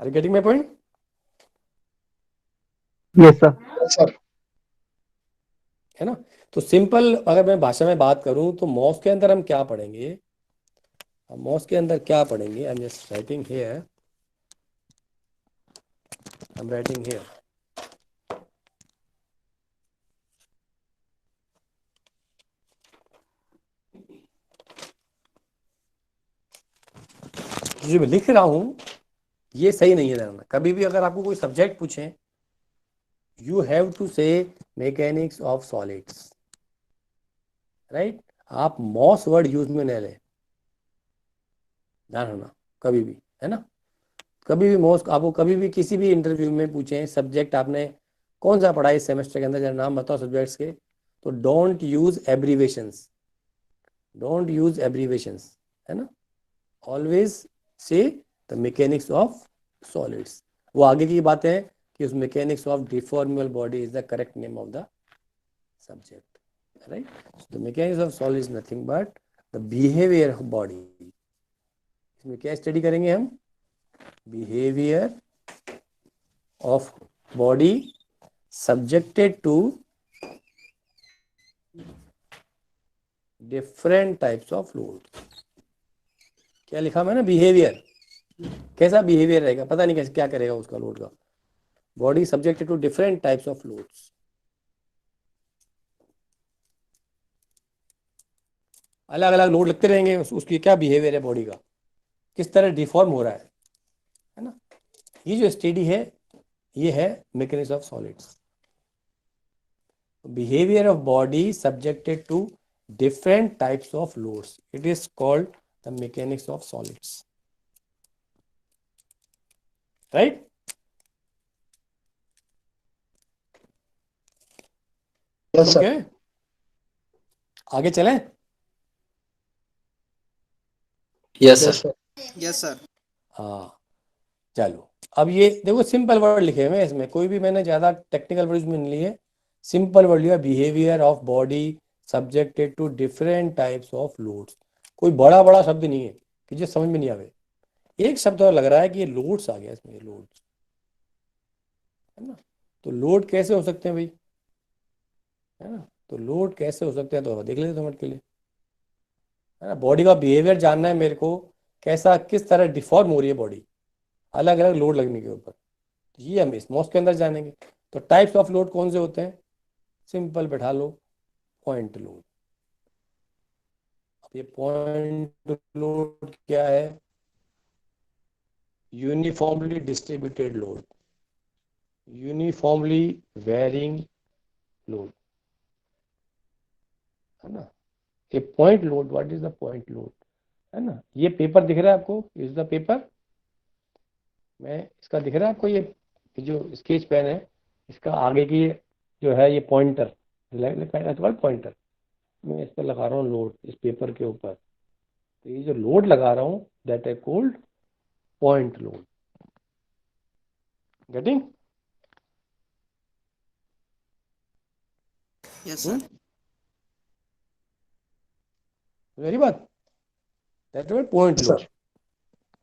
Are you getting my point? Yes, sir. Yes, sir. है ना। तो सिंपल अगर मैं भाषा में बात करूं तो मॉस के अंदर हम क्या पढ़ेंगे, मॉस के अंदर क्या पढ़ेंगे, आई am just writing here, I am writing here. जो मैं लिख रहा हूं ये सही नहीं है जानना। कभी भी अगर आपको कोई सब्जेक्ट पूछे, यू हैव टू से मैकेनिक्स ऑफ सॉलिड्स, राइट। आप मॉस वर्ड यूज में नहीं ले, ध्यान रखना कभी भी, है ना। कभी भी मॉस आपको कभी भी किसी भी इंटरव्यू में पूछे सब्जेक्ट आपने कौन सा पढ़ा इस सेमेस्टर के अंदर, जरा नाम बताओ सब्जेक्ट्स के, तो don't use abbreviations, don't use abbreviations, है ना, always say the mechanics of solids. वो आगे की बात है कि उस mechanics of deformable body is the correct name of the subject, right. The mechanics of solid is nothing but the behaviour of body. इसमें क्या स्टडी करेंगे हम? Behaviour of body subjected to different types of load। क्या लिखा मैंने? Behaviour. कैसा behaviour रहेगा पता नहीं, कैसे क्या करेगा उसका लोड का। Body subjected to different types of loads, अलग अलग लोड लगते रहेंगे, उसकी क्या बिहेवियर है बॉडी का, किस तरह डिफॉर्म हो रहा है ना। ये जो स्टडी है ये है mechanics of solids. Behavior of body subjected to different types of loads, it is called the mechanics of solids, right? Yes, sir. Okay, आगे चलें? Yes, Yes, sir. sir. Yes, sir. हाँ, चलो अब ये देखो सिंपल वर्ड लिखे हुए हैं इसमें, कोई भी मैंने ज्यादा टेक्निकल वर्ड में नहीं लिए, सिंपल वर्ड लिया, behaviour of body subjected to different types of loads. कोई बड़ा बड़ा शब्द नहीं है कि जो समझ में नहीं आवे। एक शब्द और लग रहा है कि ये लोड्स आ गया इसमें, लोड्स, है ना। तो लोड कैसे हो सकते हैं भाई, है ना, तो लोड कैसे हो सकते हैं तो देख लेते 2 मिनट के लिए, है ना। बॉडी का बिहेवियर जानना है मेरे को, कैसा किस तरह डिफॉर्म हो रही है बॉडी अलग अलग लोड लगने के ऊपर, तो ये हम इस मॉस के अंदर जानेंगे। तो टाइप्स ऑफ लोड कौन से होते हैं? सिंपल बैठा लो, पॉइंट लोड। अब ये पॉइंट लोड क्या है? Uniformly distributed load, uniformly varying load, है ना। ये point load, what is the point load, है ना। ये पेपर दिख रहा है आपको, इज द पेपर, मैं इसका दिख रहा है आपको, ये जो स्केच पेन है इसका आगे की जो है ये पॉइंटर, पॉइंटर, मैं इस पर लगा रहा हूँ लोड इस पेपर के ऊपर, तो ये जो लोड लगा रहा हूँ that is called point load. Getting? Yes, sir. मेरी बात, that is point Yes, load. sir.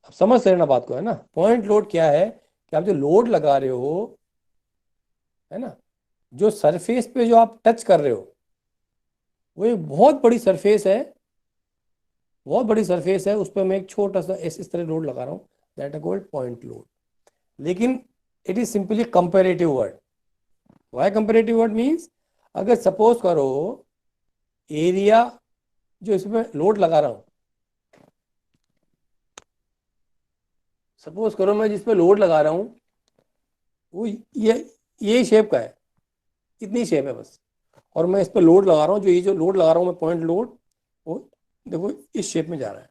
अब समझ से ना बात को, है ना। पॉइंट लोड क्या है कि आप जो लोड लगा रहे हो, है ना, जो सरफेस पे जो आप टच कर रहे हो वो एक बहुत बड़ी सरफेस है, बहुत बड़ी सरफेस है, उस पर मैं एक छोटा सा इस तरह लोड लगा रहा हूँ, that is called point load. लेकिन it is simply comparative word. Why comparative word means, अगर सपोज करो एरिया जो इसमें लोड लगा रहा हूं, सपोज करो मैं जिस पे लोड लगा रहा हूं वो ये शेप का है, इतनी शेप है बस, और मैं इस पे लोड लगा रहा हूं, जो ये जो लोड लगा रहा हूं मैं पॉइंट लोड, वो देखो इस शेप में जा रहा है,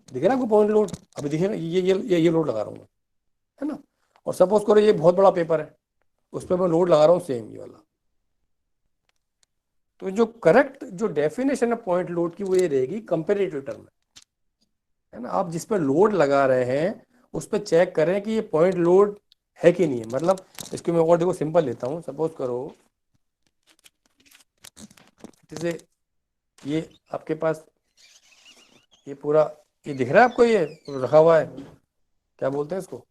दिख रहा है आपको पॉइंट लोड? अभी दिखेगा, ये लोड लगा रहा हूं मैं, है ना। और सपोज करो ये बहुत बड़ा पेपर है, उस पर मैं लोड लगा रहा हूँ सेम ये वाला। तो जो करेक्ट जो डेफिनेशन है पॉइंट लोड की वो ये रहेगी कंपेरेटिव टर्म में, है ना। आप जिस पर लोड लगा रहे हैं उस पर चेक करें कि ये पॉइंट लोड है कि नहीं है। मतलब इसको मैं और देखो सिंपल लेता हूँ, सपोज करो जैसे ये आपके पास ये पूरा ये दिख रहा है आपको, ये रखा हुआ है, क्या बोलते हैं इसको?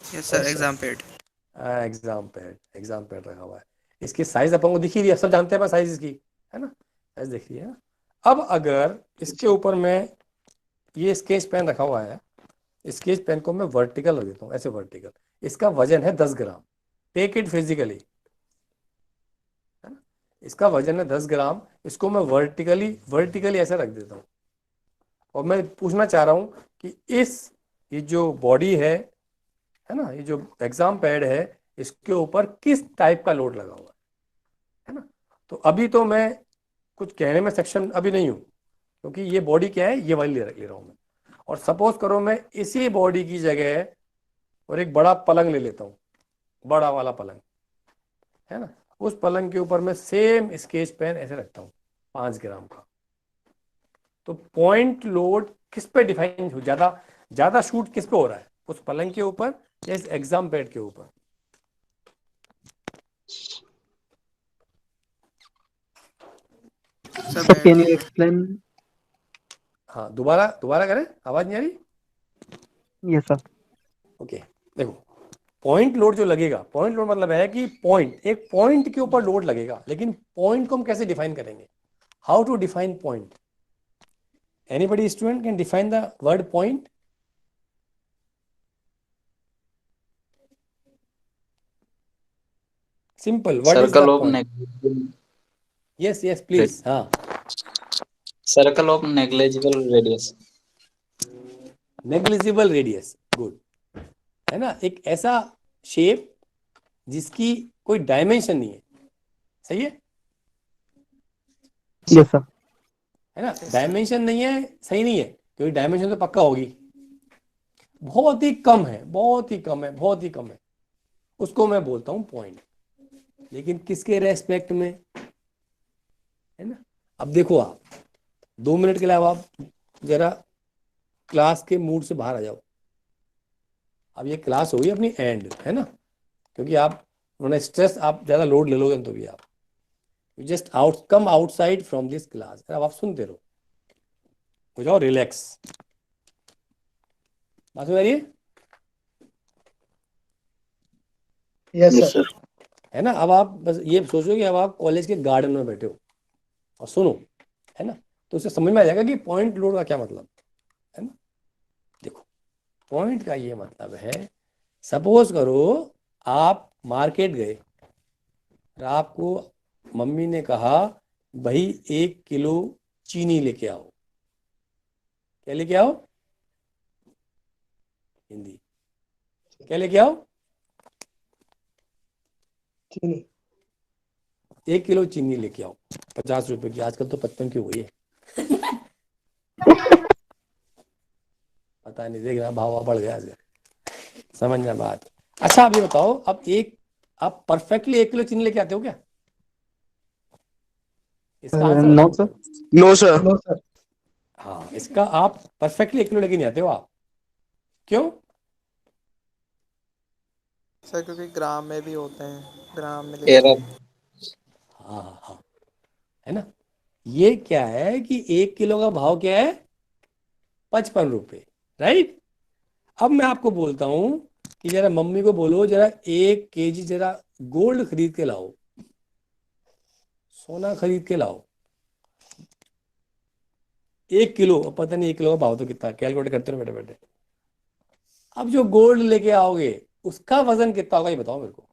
Yes, sir. Exam pad. Exam pad रखा हुआ है। इसकी साइज अपन को दिखी रही है, सब जानते हैं साइज इसकी, है ना, साइज दिख रही है ना। अब अगर इसके ऊपर मैं ये स्केच पेन रखा हुआ है, स्केच पेन को मैं वर्टिकल रख देता हूँ, ऐसे वर्टिकल, इसका वजन है 10 ग्राम, टेक इट फिजिकली, है ना, इसका वजन है 10 ग्राम, इसको मैं वर्टिकली ऐसे रख देता हूँ, और मैं पूछना चाह रहा हूँ कि ये जो बॉडी है ना, ये जो एग्जाम पैड है इसके ऊपर किस टाइप का लोड लगा हुआ है ना। तो अभी तो मैं कुछ कहने में सक्षम अभी नहीं हूँ, क्योंकि ये बॉडी क्या है, ये वाली ले रहा हूँ मैं। और सपोज करो मैं इसी बॉडी की जगह और एक बड़ा पलंग ले लेता हूँ, बड़ा वाला पलंग, है ना। उस पलंग के ऊपर मैं सेम स्केच पेन ऐसे रखता हूँ 5 ग्राम का, तो पॉइंट लोड किस पे डिफाइन हो, ज्यादा ज्यादा शूट किस पे हो रहा है, उस पलंग के ऊपर या इस एग्जाम पैड के ऊपर? Sir, Sir, can you bad. explain? हाँ, दोबारा दोबारा करें, आवाज नहीं आ रही? Yes, sir. ओके, देखो, पॉइंट लोड जो लगेगा, पॉइंट लोड मतलब है कि पॉइंट, एक पॉइंट के ऊपर लोड लगेगा, लेकिन पॉइंट को हम कैसे डिफाइन करेंगे? How to define point? Anybody student can define the word point? Simple, what is the Circle of point? negligible yes yes please, हाँ, circle of negligible radius. Negligible radius, good, है ना, एक ऐसा shape जिसकी कोई dimension नहीं है, सही है? Yes, sir. है ना, डायमेंशन नहीं है, सही नहीं है, क्योंकि डायमेंशन तो पक्का होगी, बहुत ही कम है, बहुत ही कम है, बहुत ही कम है, उसको मैं बोलता हूं पॉइंट। लेकिन किसके रेस्पेक्ट में, है ना? अब देखो, आप 2 मिनट के लिए आप जरा क्लास के मूड से बाहर आ जाओ। अब ये क्लास होगी अपनी एंड, है ना, क्योंकि आप उन्होंने स्ट्रेस, आप ज्यादा लोड ले लोगे तो भी आप just out come outside from this class. अब आप सुनते रहो, हो जाओ रिलैक्स, बात हो रही है? Yes, sir. है ना? अब आप बस ये सोचो कि अब आप कॉलेज के गार्डन में बैठे हो और सुनो, है ना, तो उससे समझ में आ जाएगा कि पॉइंट लोड का क्या मतलब है ना। देखो, पॉइंट का ये मतलब है, सपोज करो आप मार्केट गए और आपको मम्मी ने कहा भाई 1 किलो चीनी लेके आओ। क्या लेके आओ? हिंदी, क्या लेके आओ? चीनी। 1 किलो चीनी लेके आओ, 50 रुपए की, आजकल तो 55 की हो गई है। पता नहीं, देख रहा भाव बढ़ गया आजकल, समझना बात। अच्छा, आप ये बताओ, आप परफेक्टली 1 किलो चीनी लेके आते हो क्या? इसका आंसर No, बताओ sir. मुझे। No, sir. No, sir. हाँ, इसका आप परफेक्टली 1 किलो लेके नहीं आते हो आप, क्यों? सर क्योंकि ग्राम में भी होते हैं, ग्राम में Error. हाँ हाँ हाँ, है ना, ये क्या है कि 1 किलो का भाव क्या है? 55 रुपए, राइट। अब मैं आपको बोलता हूं कि जरा मम्मी को बोलो जरा 1 kg जरा गोल्ड खरीद के लाओ, सोना खरीद के लाओ। 1 किलो, अब पता नहीं 1 किलो का भाव तो कितना, कैलकुलेट करते रहो बैठे बैठे। अब जो गोल्ड लेके आओगे उसका वजन कितना होगा, ये बताओ मेरे को।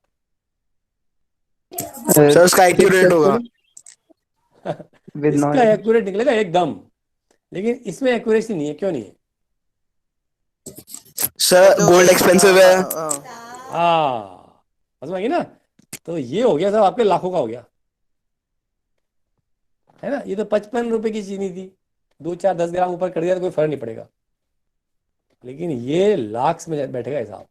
सर उसका Six एक्यूरेट होगा। with no इसका error. एक्यूरेट निकलेगा एकदम, लेकिन इसमें एक्यूरेसी नहीं है, क्यों नहीं है? सर गोल्ड एक्सपेंसिव है। हाँ, समझ में आ गई ना? तो ये हो गया सब आपके लाखों का हो गया, है ना। ये तो 55 रुपए की चीनी थी, 2 4 10 ग्राम ऊपर कर दिया तो कोई फर्क नहीं पड़ेगा, लेकिन ये लाख्स में बैठेगा हिसाब।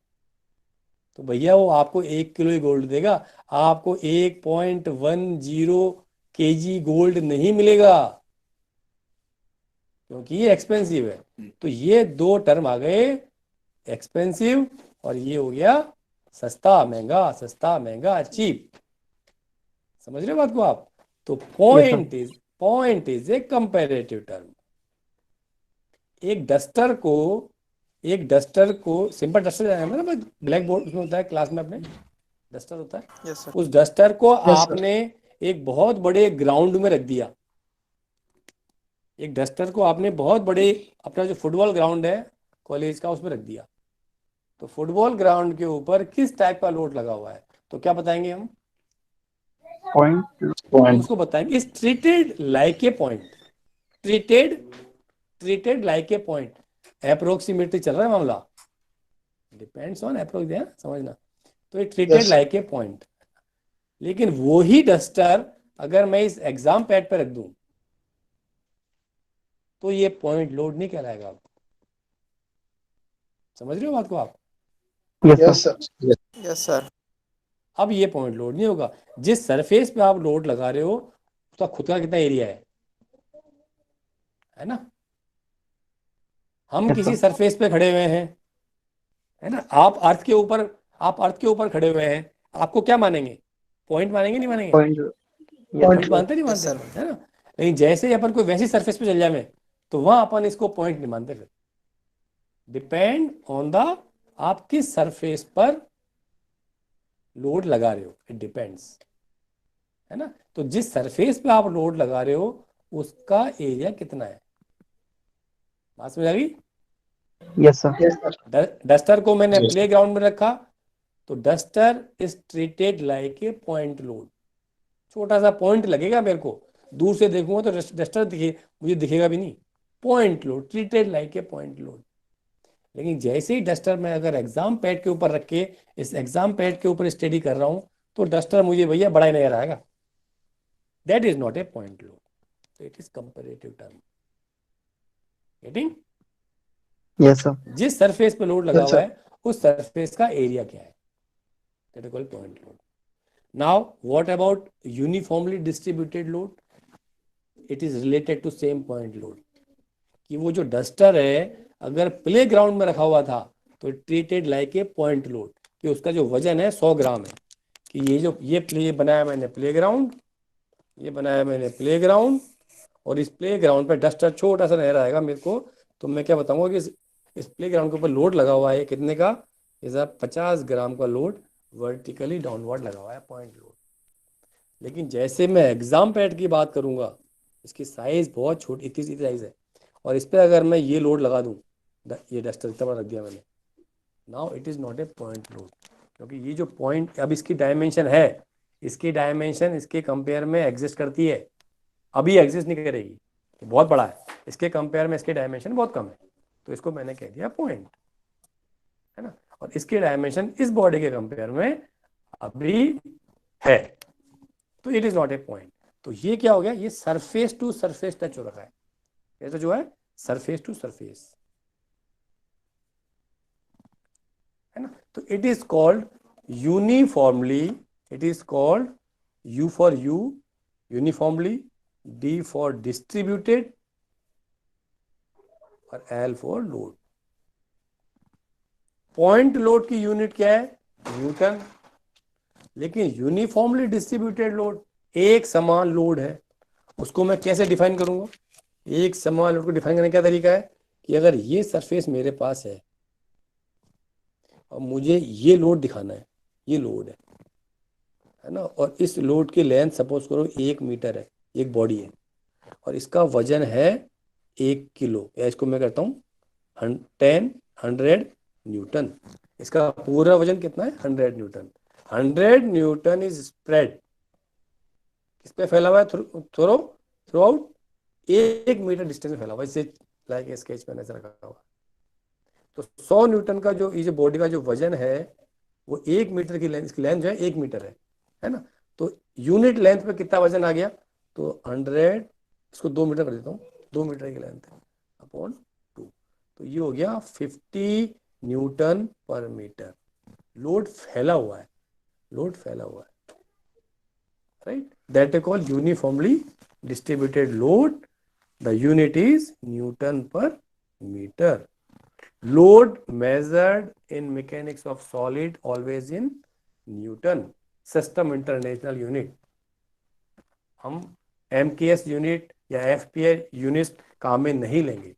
तो भैया वो आपको 1 किलो ही गोल्ड देगा, आपको 1.10 kg गोल्ड नहीं मिलेगा, क्योंकि ये एक्सपेंसिव है। तो ये दो टर्म आ गए, एक्सपेंसिव, और ये हो गया सस्ता महंगा, सस्ता महंगा चीप। समझ रहे हो बात को आप? तो point is a comparative term. एक डस्टर को सिंपल डस्टर है ना, ब्लैक बोर्ड उसमें होता है, क्लास में अपने डस्टर होता है, यस सर। उस डस्टर को Yes, sir. आपने एक बहुत बड़े ग्राउंड में रख दिया। एक डस्टर को आपने बहुत बड़े, अपना जो फुटबॉल ग्राउंड है कॉलेज का, उसमें रख दिया। तो फुटबॉल ग्राउंड के ऊपर किस टाइप का लोड लगा हुआ है, तो क्या बताएंगे हम? Point. Point. उसको बताएंगे is treated like a point. Treated like a point. Approximately चल रहा है मामला, डिपेंड्स ऑन अप्रोक्स, समझना। तो ये treated Yes, sir. Like a point. लेकिन वही डस्टर अगर मैं इस एग्जाम पैड पे रख दूं तो ये पॉइंट लोड नहीं कहलाएगा। आप समझ रहे हो बात को आप? Yes, Yes, sir. sir. Yes sir. अब ये पॉइंट लोड नहीं होगा। जिस सरफेस पे आप लोड लगा रहे हो उसका खुद का कितना एरिया है ना। हम Yes, किसी sir. सरफेस पे खड़े हुए हैं, है ना, आप अर्थ के ऊपर खड़े हुए हैं, आपको क्या मानेंगे? पॉइंट मानेंगे नहीं मानेंगे? Point. पॉइंट मानते नहीं Yes, मानते, sir. है ना। लेकिन जैसे ही अपन कोई वैसी सरफेस पे चल जाए तो वहां अपन इसको पॉइंट नहीं मानते। फिर डिपेंड ऑन द आप किस सरफेस पर लोड लगा रहे हो, इट डिपेंड्स, है ना। तो जिस सरफेस पे आप लोड लगा रहे हो उसका एरिया कितना है, बात समझ आ गई? Yes, sir. Yes, sir. Duster को मैंने Yes. प्ले ग्राउंड में रखा तो duster is treated like a point load. छोटा सा पॉइंट लगेगा मेरे को, दूर से देखूंगा तो डस्टर मुझे दिखेगा भी नहीं। Point load, treated like a point load. लेकिन जैसे ही डस्टर मैं अगर एग्जाम पैड के ऊपर रख के इस एग्जाम पैड के ऊपर स्टडी कर रहा हूं तो डस्टर मुझे भैया बड़ा ही नजर आएगा। That is not a point load, so it is comparative term. Getting? Yes, sir. जिस सरफेस पे लोड लगा Yes, हुआ sir. है उस सरफेस का एरिया क्या है, that is called point load. Now what about uniformly distributed load? It is related to same point load. कि वो जो डस्टर है अगर प्ले ग्राउंड में रखा हुआ था तो treated like a point load, कि उसका जो वजन है 100 ग्राम है। कि ये बनाया मैंने प्ले ग्राउंड, ये बनाया मैंने प्ले ग्राउंड, और इस प्ले ग्राउंड पे डस्टर छोटा सा नजर आएगा मेरे को, तो मैं क्या बताऊंगा कि इस प्ले ग्राउंड के ऊपर लोड लगा हुआ है कितने का, इस 50 ग्राम का लोड वर्टिकली डाउनवर्ड लगा हुआ है, पॉइंट लोड। लेकिन जैसे मैं एग्जाम पैड की बात करूंगा, इसकी साइज बहुत छोटी, इतनी सी साइज है, और इस पर अगर मैं ये लोड लगा दूं, ये डस्टर इतना बड़ा रख दिया मैंने, now it is not a point load, क्योंकि ये जो पॉइंट अब इसकी डायमेंशन है, इसकी डायमेंशन इसके कंपेयर में एग्जिस्ट करती है, अभी एग्जिस्ट नहीं करेगी, बहुत बड़ा है, इसके कंपेयर में इसके डायमेंशन बहुत कम है, तो इसको मैंने कह दिया पॉइंट, है ना। और इसके डायमेंशन इस बॉडी के कंपेयर में अभी है, तो it is not a point. तो ये क्या हो गया, ये सरफेस टू सरफेस टच हो रखा है, ये तो जो है सरफेस टू सरफेस, है ना। तो it is called uniformly, it is called U for you uniformly, D for distributed और L for load. Point load की यूनिट क्या है, न्यूटन। लेकिन यूनिफॉर्मली डिस्ट्रीब्यूटेड लोड, एक समान लोड है, उसको मैं कैसे डिफाइन करूंगा? एक समान लोड को डिफाइन करने का तरीका है कि अगर ये सरफेस मेरे पास है और मुझे ये लोड दिखाना है, ये लोड है ना, और इस लोड की लेंथ सपोज करो 1 मीटर है, एक बॉडी है, और इसका वजन है 1 किलो, या इसको मैं करता हूँ 100 न्यूटन। इसका पूरा वजन कितना है, 100 न्यूटन। 100 न्यूटन इज स्प्रेड, किस पे फैला हुआ है, थ्रू आउट 1 मीटर डिस्टेंस में फैला हुआ है, इसे लाइक स्केच पे नजर रखा हुआ। तो 100 न्यूटन का जो ये बॉडी का जो वजन है वो 1 मीटर की लेंथ, इसकी लेंथ जो है 1 मीटर है ना। तो यूनिट लेंथ पे कितना वजन आ गया, तो 100, इसको 2 मीटर कर देता हूँ, 2 मीटर की लेंथ है अपॉन 2, तो ये हो गया 50 न्यूटन पर मीटर। लोड फैला हुआ है, लोड फैला हुआ है, right. That is called uniformly distributed load, the unit is Newton पर metre. Load measured in mechanics of solid always in Newton. System International Unit. हम MKS यूनिट या FPA यूनिट काम में नहीं लेंगे,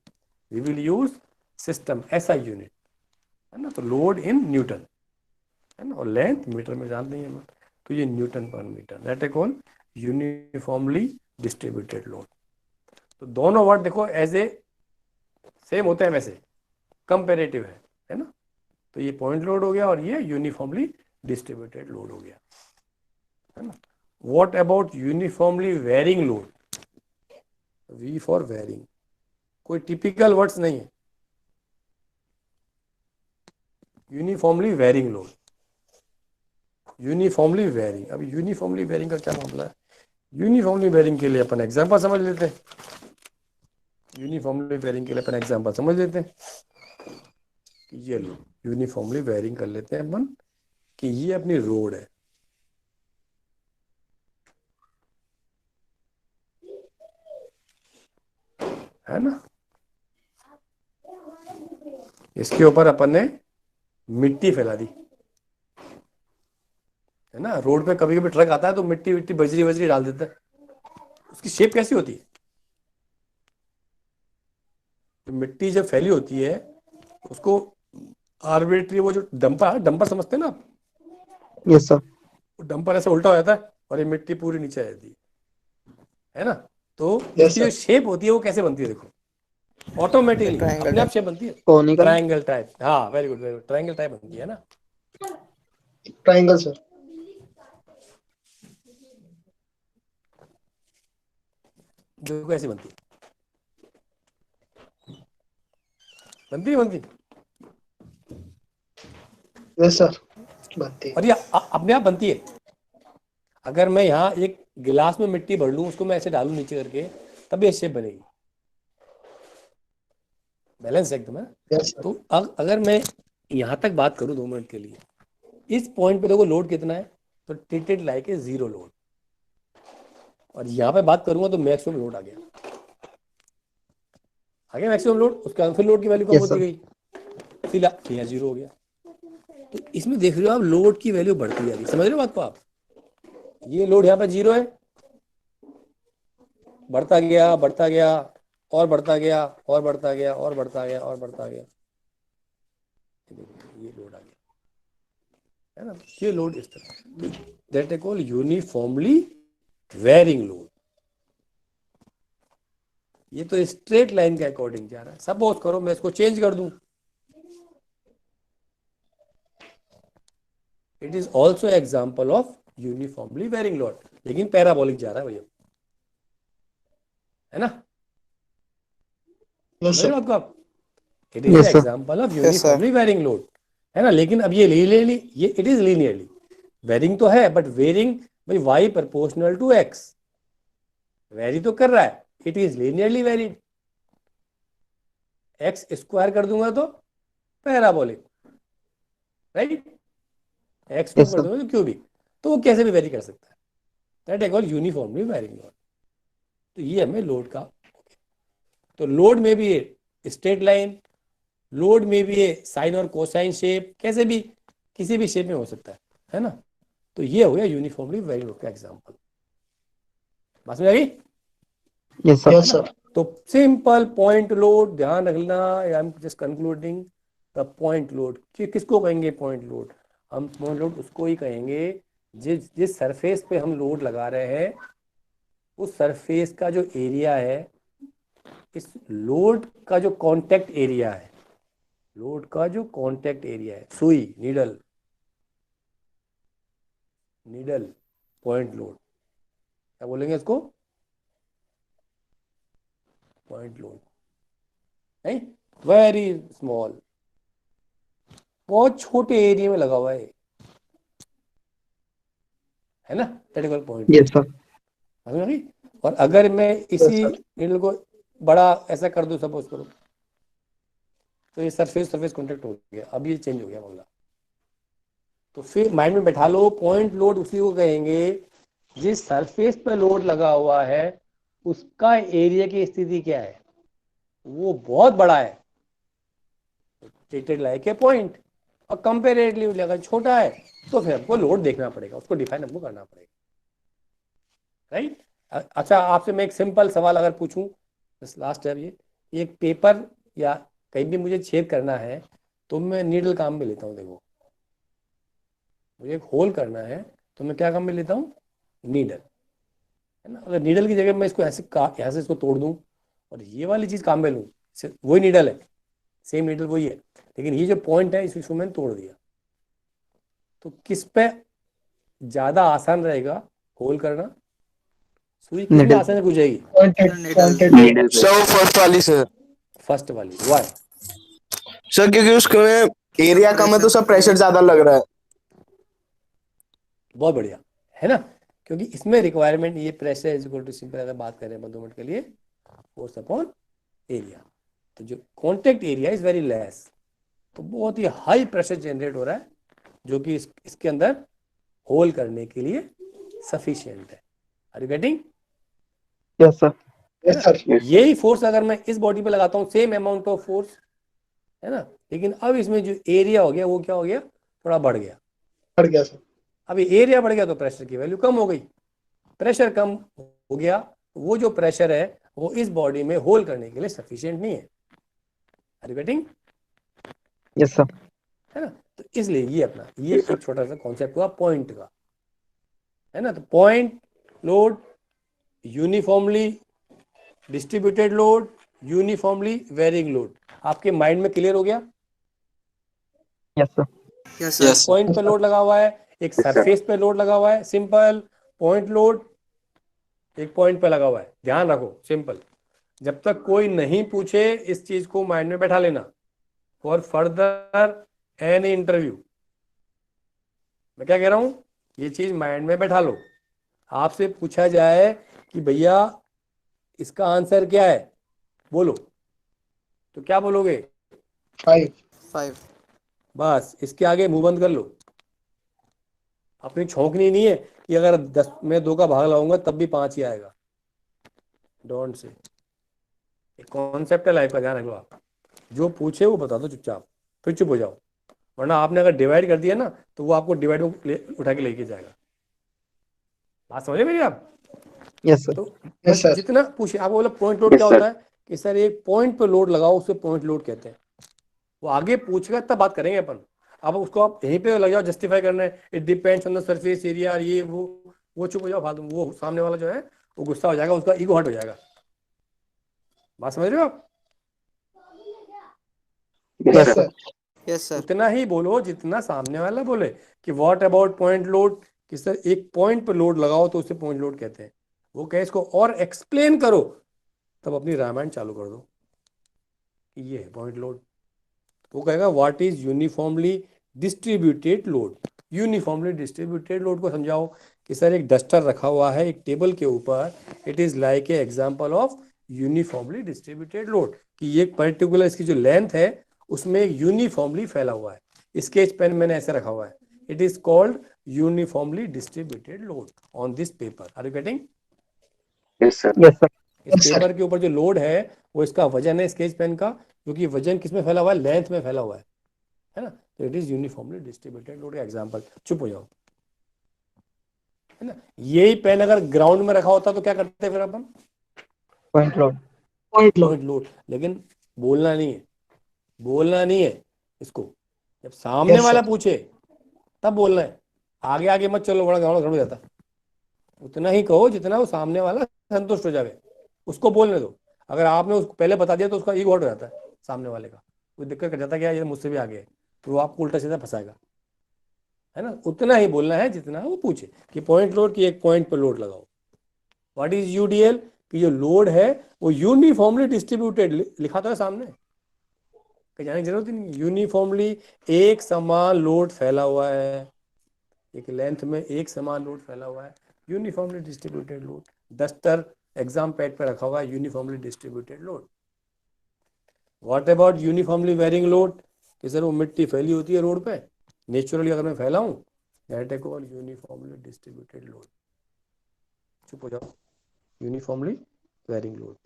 we will use system SI unit, है ना। तो लोड इन न्यूटन, है ना, और लेंथ मीटर में जानते हैं हम, तो ये न्यूटन पर metre, that is called uniformly distributed load. तो दोनों वर्ड देखो एज ए सेम होते हैं, वैसे कंपेरेटिव है ना। तो ये पॉइंट लोड हो गया और ये यूनिफॉर्मली डिस्ट्रीब्यूटेड लोड हो गया, है ना। What about uniformly varying load, V for varying, कोई टिपिकल वर्ड्स नहीं है। Uniformly varying load, uniformly varying, अब यूनिफॉर्मली वेरिंग का क्या मामला है, यूनिफॉर्मली वेरिंग के लिए अपन एग्जांपल समझ लेते हैं, यूनिफॉर्मली वेरिंग के लिए अपन एग्जांपल समझ लेते हैं। ये लो यूनिफॉर्मली वेरिंग कर लेते हैं अपन कि ये अपनी रोड है, है ना। इसके ऊपर अपन ने मिट्टी फैला दी, है ना। रोड पे कभी कभी ट्रक आता है तो मिट्टी विट्टी बजरी वजरी डाल देता है, उसकी शेप कैसी होती है? तो मिट्टी जब फैली होती है उसको आर्बिट्री, वो जो डंपर डंपर समझते हैं ना आप, Yes, sir. डंपर ऐसे उल्टा हो जाता है और ये मिट्टी पूरी नीचे आ जाती है ना। तो Yes, उसकी जो शेप होती है वो कैसे बनती है देखो, ऑटोमेटिकली Triangle अपने आप type. शेप बनती है, Conical. Triangle type. हाँ very good very good, triangle type बनती है ना। Triangle, sir. देखो ऐसी बनती है, बनती है। Yes, sir. बनती है। और ये अपने आप बनती है। अगर मैं यहाँ एक गिलास में मिट्टी भर लूँ, उसको मैं ऐसे डालूं नीचे करके, तब ये शेप बनेगी, बैलेंस एकदम है। Yes, sir. तो अगर मैं यहाँ तक बात करूँ 2 मिनट के लिए, इस पॉइंट पे देखो लोड कितना है, तो treated like a zero load. और यहाँ पे बात करूंगा तो मैक्सिमम लोड आ गया मैक्सिमम लोड, उसका फिर लोड की वैल्यू कम Yes, होती sir. गई, फिर यहाँ जीरो हो गया। तो इसमें देख रहे हो आप लोड की वैल्यू बढ़ती जा रही है, समझ रहे हो बात को आप? ये लोड यहाँ पे जीरो है, बढ़ता गया और बढ़ता गया और बढ़ता गया और बढ़ता गया और बढ़ता गया, ये लोड आ गया, है ना। ये लोड इस तरह, that is called uniformly varying load. ये तो स्ट्रेट लाइन के अकॉर्डिंग जा रहा है। सपोज करो मैं इसको चेंज कर दूं, it is also example of uniformly varying load, लेकिन पैराबोलिक जा रहा है भैया, है ना। Yes, sir. आपको आप it is Yes, sir. Example of uniformly varying load, है ना। लेकिन अब ये लीनियरली, ये इट इज लीनियरली वेरिंग तो है, बट वेरिंग भाई y proportional to x, vary तो कर रहा है, it is linearly varied. X square कर दूंगा तो पैराबोलिक, राइट। एक्स Yes, कर sir. दूंगा तो क्यूबिक, तो वो कैसे भी वेरी कर सकता है, that I call uniformly varying load. तो ये हमें लोड का, तो लोड में भी ये स्ट्रेट लाइन, लोड में भी ये साइन और कोसाइन शेप, कैसे भी किसी भी शेप में हो सकता है ना। तो ये हो गया यूनिफॉर्मली वेरिंग लोड का एग्जांपल। बात समझ आ गई? Yes, sir. Yes, sir. तो सिंपल पॉइंट लोड ध्यान रखना, आई am just concluding the point load. किसको कहेंगे पॉइंट लोड? हम पॉइंट लोड उसको ही कहेंगे जिस सरफेस पे हम लोड लगा रहे हैं, उस सरफेस का जो एरिया है, इस लोड का जो कांटेक्ट एरिया है, लोड का जो कांटेक्ट एरिया है, सुई नीडल पॉइंट लोड, क्या बोलेंगे इसको? पॉइंट लोड, नहीं, वेरी स्मॉल, बहुत छोटे एरिया में लगा हुआ है ना, that is point. Yes, sir. और अगर मैं इसी Yes, sir. नीडल को बड़ा ऐसा कर दूं, सपोज करो, तो ये सरफेस कॉन्टेक्ट हो गया, अब ये चेंज हो गया मामला। तो फिर माइंड में बैठा लो, पॉइंट लोड उसी को कहेंगे जिस सरफेस पे लोड लगा हुआ है उसका एरिया की स्थिति क्या है, वो बहुत बड़ा है, ट्रीटेड लाइक ए पॉइंट, और कंपेरेटिवली अगर छोटा है तो फिर हमको लोड देखना पड़ेगा, उसको डिफाइन हमको करना पड़ेगा, राइट। अच्छा, आपसे मैं एक सिंपल सवाल अगर पूछूं, लास्ट है ये, एक पेपर या कहीं भी मुझे छेद करना है तो मैं नीडल काम में लेता हूँ। देखो, मुझे एक होल करना है तो मैं क्या काम में लेता हूँ? नीडल, है ना। अगर नीडल की जगह मैं इसको ऐसे यहाँ से इसको तोड़ दूँ और ये वाली चीज़ काम में लूँ, वही नीडल है, सेम नीडल वही है, लेकिन ये जो पॉइंट है इसको मैंने तोड़ दिया, तो किस पे ज़्यादा आसान रहेगा होल करना? सुई किस में आसान हो जाएगी? नीडल पे। सर फर्स्ट वाली सर। फर्स्ट वाली। वाई? सर क्योंकि उसमें एरिया कम है तो सब प्रेशर ज्यादा लग रहा है। बहुत बढ़िया, है ना, क्योंकि इसमें रिक्वायरमेंट ये pressure is equal to, simple अगर बात करें 2 मिनट के लिए, फोर्स अपॉन एरिया। तो जो contact area is very less, तो बहुत ही हाई प्रेशर जनरेट हो रहा है जो कि इसके अंदर होल करने के लिए सफिशिएंट है। Are you getting? Yes, sir. Yes sir. यही फोर्स अगर मैं इस बॉडी पे लगाता हूँ, सेम अमाउंट ऑफ फोर्स, है ना, लेकिन अब इसमें जो एरिया हो गया वो क्या हो गया, थोड़ा बढ़ गया। बढ़ गया सर। अब एरिया बढ़ गया तो प्रेशर की वैल्यू कम हो गई। प्रेशर कम हो गया, वो जो प्रेशर है वो इस बॉडी में होल्ड करने के लिए सफिशिएंट नहीं है। Are you getting? Yes sir. है ना, तो इसलिए ये अपना ये एक छोटा सा कॉन्सेप्ट हुआ पॉइंट का, है ना। तो point load, uniformly distributed load, uniformly varying load, आपके माइंड में क्लियर हो गया? Yes sir. यस एक सर पॉइंट पे लोड लगा हुआ है, एक सरफेस पे लोड लगा हुआ है, सिंपल पॉइंट लोड एक पॉइंट पे लगा हुआ है, ध्यान रखो, सिंपल। जब तक कोई नहीं पूछे इस चीज को माइंड में बैठा लेना फॉर फर्दर एनी इंटरव्यू। मैं क्या कह रहा हूं, ये चीज माइंड में बैठा लो। आपसे पूछा जाए कि भैया इसका आंसर क्या है, बोलो, तो क्या बोलोगे? 5। 5। बस इसके आगे मुंह बंद कर लो। अपनी छौंकनी नहीं है कि अगर 10 में 2 का भाग लगाऊंगा तब भी 5 ही आएगा। डोंट से, एक कॉन्सेप्ट है लाइफ का, ध्यान रखो आप। जो पूछे वो बता दो चुपचाप, फिर चुप हो जाओ, वरना आपने अगर डिवाइड कर दिया ना तो वो आपको डिवाइड उठा के लेके जाएगा। बात समझे मेरी आप? Yes sir. तो यस सर। जितना पूछे आप, बोला पॉइंट लोड क्या होता है कि सर एक पॉइंट पे लोड लगाओ, उसे पॉइंट लोड कहते हैं। वो आगे पूछेगा तब बात करेंगे अपन। अब उसको आप यहीं पे लग जाओ जस्टिफाई करने, it depends on the surface area, ये वो चुप हो जाओ फालतू। वो सामने वाला जो है वो गुस्सा हो जाएगा, उसका ईगो हर्ट हो जाएगा। बात समझ रहे हो आप? Yes sir. Yes sir. उतना ही बोलो जितना सामने वाला बोले कि व्हाट अबाउट पॉइंट लोड, कि सर एक पॉइंट पे लोड लगाओ तो उसे पॉइंट लोड कहते हैं। वो कहे इसको और एक्सप्लेन करो, तब अपनी रामायण चालू कर दो कि ये है पॉइंट लोड। वो कहेगा what is uniformly distributed load. Uniformly distributed load को समझाओ कि सर एक डस्टर रखा हुआ है एक टेबल के ऊपर, it is like a example of uniformly distributed load, कि ये पर्टिकुलर इसकी जो लेंथ है उसमें यूनिफॉर्मली फैला हुआ है। स्केच पेन मैंने ऐसे रखा हुआ है, it is called uniformly distributed load on this paper. Are you getting? Yes sir. Yes sir. इस पेपर के ऊपर जो लोड है वो इसका वजन है स्केच पेन का, क्योंकि वजन किस में फैला हुआ है, लेंथ में फैला हुआ है ना। तो it is uniformly distributed load का एग्जांपल। चुप हो जाओ, है ना। यही पेन अगर ग्राउंड में रखा होता तो क्या करते फिर अपन? Point load. Point load. Point load. लेकिन बोलना नहीं है, बोलना नहीं है इसको। जब सामने Yes, वाला sir. पूछे तब बोलना है, आगे आगे मत चलो, बड़ा गाँव हो जाता। उतना ही कहो जितना वो सामने वाला संतुष्ट हो जाए, उसको बोलने दो। अगर आपने उसको पहले बता दिया तो उसका ईगो हर्ट हो जाता है, सामने वाले का कोई दिक्कत कर जाता है, क्या ये मुझसे भी आगे है, तो वो आपको उल्टा सीधा फंसाएगा, है ना। उतना ही बोलना है जितना वो पूछे कि पॉइंट लोड की एक पॉइंट पर लोड लगाओ। व्हाट इज यूडीएल, कि जो लोड है वो यूनिफॉर्मली डिस्ट्रीब्यूटेड, लिखा तो है सामने, कहीं जाने की जरूरत ही नहीं है। यूनिफॉर्मली एक समान लोड फैला हुआ है, एक लेंथ में एक समान लोड फैला हुआ है, uniformly distributed load. Duster exam pad पे रखा हुआ है, uniformly distributed load. What about uniformly varying load, कि सर वो मिट्टी फैली होती है रोड पे, नेचुरली अगर मैं फैलाऊं, that is called uniformly distributed load. चुप हो जाओ, यूनिफॉर्मली वेरिंग लोड,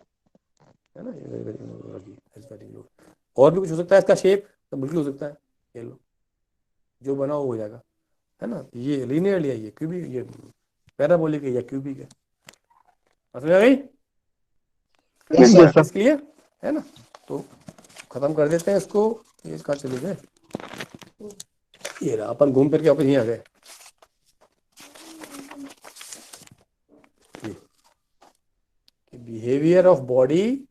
है ना, वेरिंग लोड। और भी कुछ हो सकता है इसका शेप, तो बिल्कुल हो सकता है, ये लो जो बना हो जाएगा, है ना। ये लीनियरली है, ये क्यूबिक, ये पैराबोलिक है या क्यूबिक है। समझ आ गई? Yes, sir. क्लियर है ना। तो खत्म कर देते हैं इसको। ये कहाँ चले गए, ये रहा, अपन घूम फिर के वापस यहीं आ गए। बिहेवियर ऑफ बॉडी,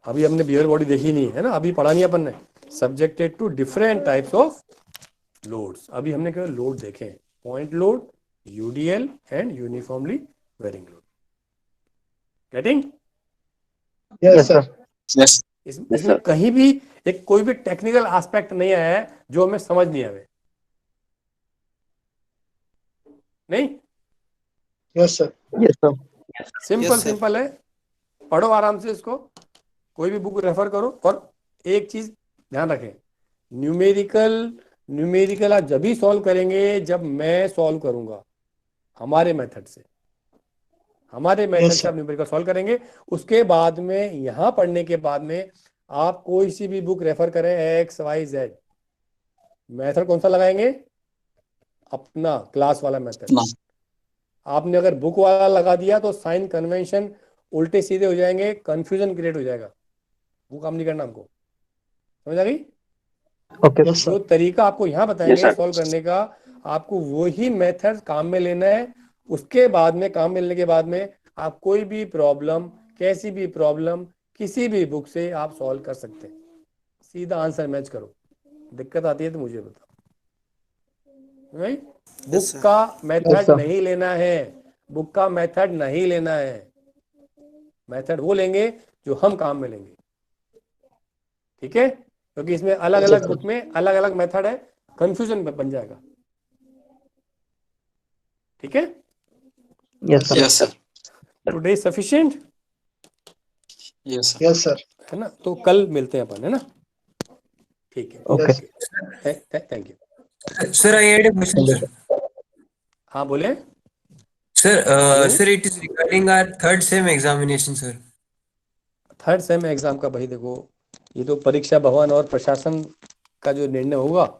अभी हमने बिहेवियर बॉडी देखी नहीं है ना, अभी पढ़ा नहीं अपन ने। Subjected to different types of loads, अभी हमने केवल लोड देखे, point load, UDL and uniformly varying load. Getting? Yes, sir. Yes इसमें कहीं भी एक कोई भी टेक्निकल एस्पेक्ट नहीं आया है जो हमें समझ नहीं आवे, नहीं। Yes, sir. Yes, sir. Simple Yes, sir. Simple है, पढ़ो आराम से इसको, कोई भी बुक रेफर करो। और एक चीज ध्यान रखें, न्यूमेरिकल आप जब ही सॉल्व करेंगे जब मैं सॉल्व करूंगा हमारे मेथड से। हमारे मेथड Yes, से आप न्यूमेरिकल सॉल्व करेंगे। उसके बाद में यहाँ पढ़ने के बाद में आप कोई सी भी बुक रेफर करें, XYZ, मेथड कौन सा लगाएंगे? अपना क्लास वाला मेथड। आपने अगर बुक वाला लगा दिया तो साइन कन्वेंशन उल्टे सीधे हो जाएंगे, कंफ्यूजन क्रिएट हो जाएगा, वो काम नहीं करना हमको। समझ आ गई? Okay. Yes, जो sir. तरीका आपको यहाँ बताएंगे सॉल्व करने का, आपको वही मेथड काम में लेना है। उसके बाद में, काम में लेने के बाद में, आप कोई भी प्रॉब्लम, कैसी भी प्रॉब्लम, किसी भी बुक से आप सॉल्व कर सकते हैं। सीधा आंसर मैच करो। दिक्कत आती है तो मुझे बताओ। नहीं, बुक sir. का Yes, मेथड sir. नहीं लेना है, बुक का मेथड नहीं लेना है। मेथड वो लेंगे जो हम काम में लेंगे। ठीक है? क्योंकि इसमें अलग अलग बुक में अलग अलग मेथड है, कंफ्यूजन बन जाएगा। ठीक है? Yes, sir. Yes, sir. Today sufficient Yes, sir. Yes, sir. है ना? तो कल मिलते हैं अपन, है ना? ठीक है, Okay. Thank you. Sir, I had a question, sir. हाँ बोले। Sir, बोले। sir, it is regarding our third sem examination, sir. Third same exam का भाई देखो, ये तो परीक्षा भवन और प्रशासन का जो निर्णय होगा